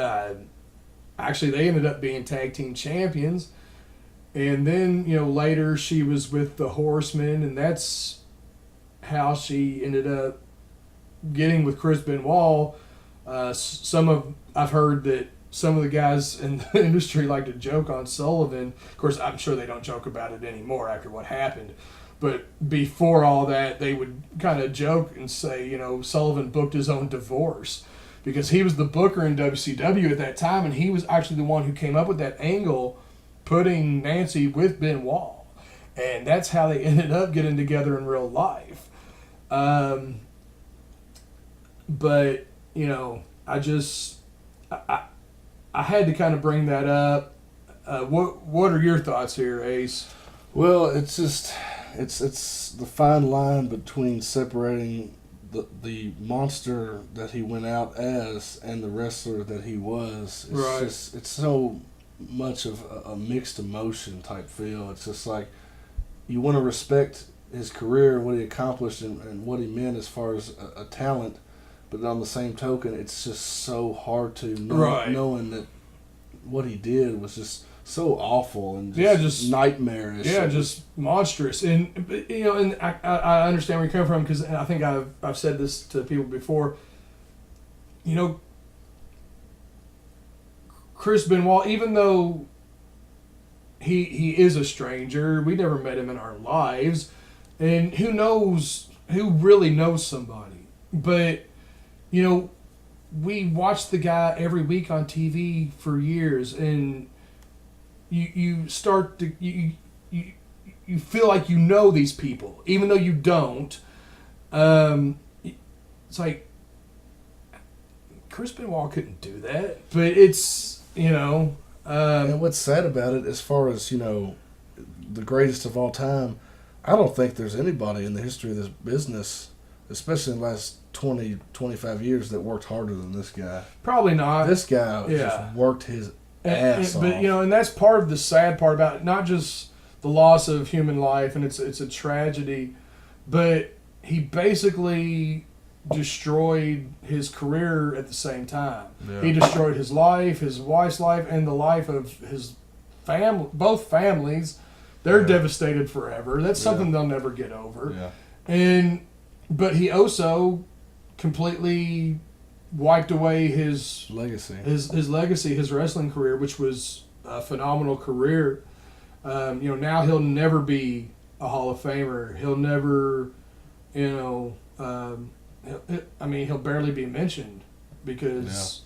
actually, they ended up being tag team champions. And then, later she was with the Horsemen, and that's how she ended up getting with Chris Benoit. I've heard that some of the guys in the industry like to joke on Sullivan. Of course, I'm sure they don't joke about it anymore after what happened. But before all that, they would kind of joke and say, Sullivan booked his own divorce because he was the booker in WCW at that time, and he was actually the one who came up with that angle, putting Nancy with Benoit. And that's how they ended up getting together in real life. But, I had to kind of bring that up. What are your thoughts here, Ace? Well, it's the fine line between separating the monster that he went out as and the wrestler that he was. It's so much of a mixed emotion type feel. It's just like you want to respect his career and what he accomplished and what he meant as far as a talent. But on the same token, it's just so hard to knowing that what he did was just so awful and just nightmarish. Yeah, just monstrous. And and I understand where you're coming from because I think I've said this to people before. Chris Benoit, even though he is a stranger, we never met him in our lives, and who really knows somebody, but. We watched the guy every week on TV for years, and you start to you feel like you know these people, even though you don't. It's like Chris Benoit couldn't do that, but it's and what's sad about it, as far as the greatest of all time, I don't think there's anybody in the history of this business especially in the last 20, 25 years, that worked harder than this guy. Probably not. This guy Yeah. just worked his ass off. But and that's part of the sad part about it, not just the loss of human life, and it's a tragedy, but he basically destroyed his career at the same time. Yeah. He destroyed his life, his wife's life, and the life of his family. Both families, they're devastated forever. That's something they'll never get over. Yeah. But he also completely wiped away his Legacy. his legacy, his wrestling career, which was a phenomenal career. Now he'll never be a Hall of Famer. He'll never, he'll barely be mentioned because,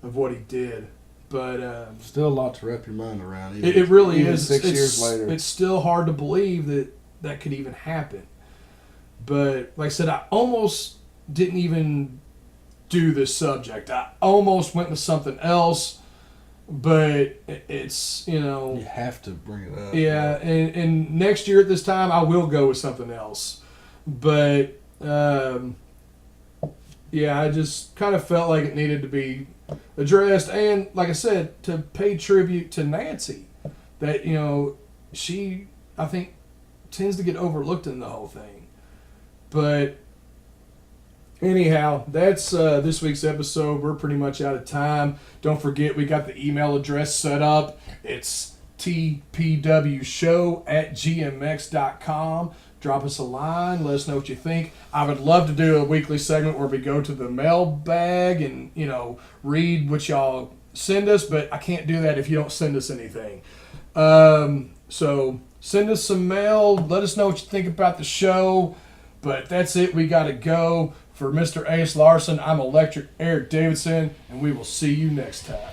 of what he did. But Still a lot to wrap your mind around. it really even is. 6 years later. It's still hard to believe that could even happen. But like I said, I almost didn't even do this subject. I almost went with something else, but it's, You have to bring it up. yeah, and next year at this time, I will go with something else. But, I just kind of felt like it needed to be addressed. And, like I said, to pay tribute to Nancy, that, she, I think, tends to get overlooked in the whole thing. But, anyhow, that's this week's episode. We're pretty much out of time. Don't forget, we got the email address set up. It's tpwshow@gmx.com. Drop us a line. Let us know what you think. I would love to do a weekly segment where we go to the mailbag and, read what y'all send us, but I can't do that if you don't send us anything. So send us some mail. Let us know what you think about the show. But that's it. We got to go. For Mr. Ace Larson, I'm Electric Eric Davidson, and we will see you next time.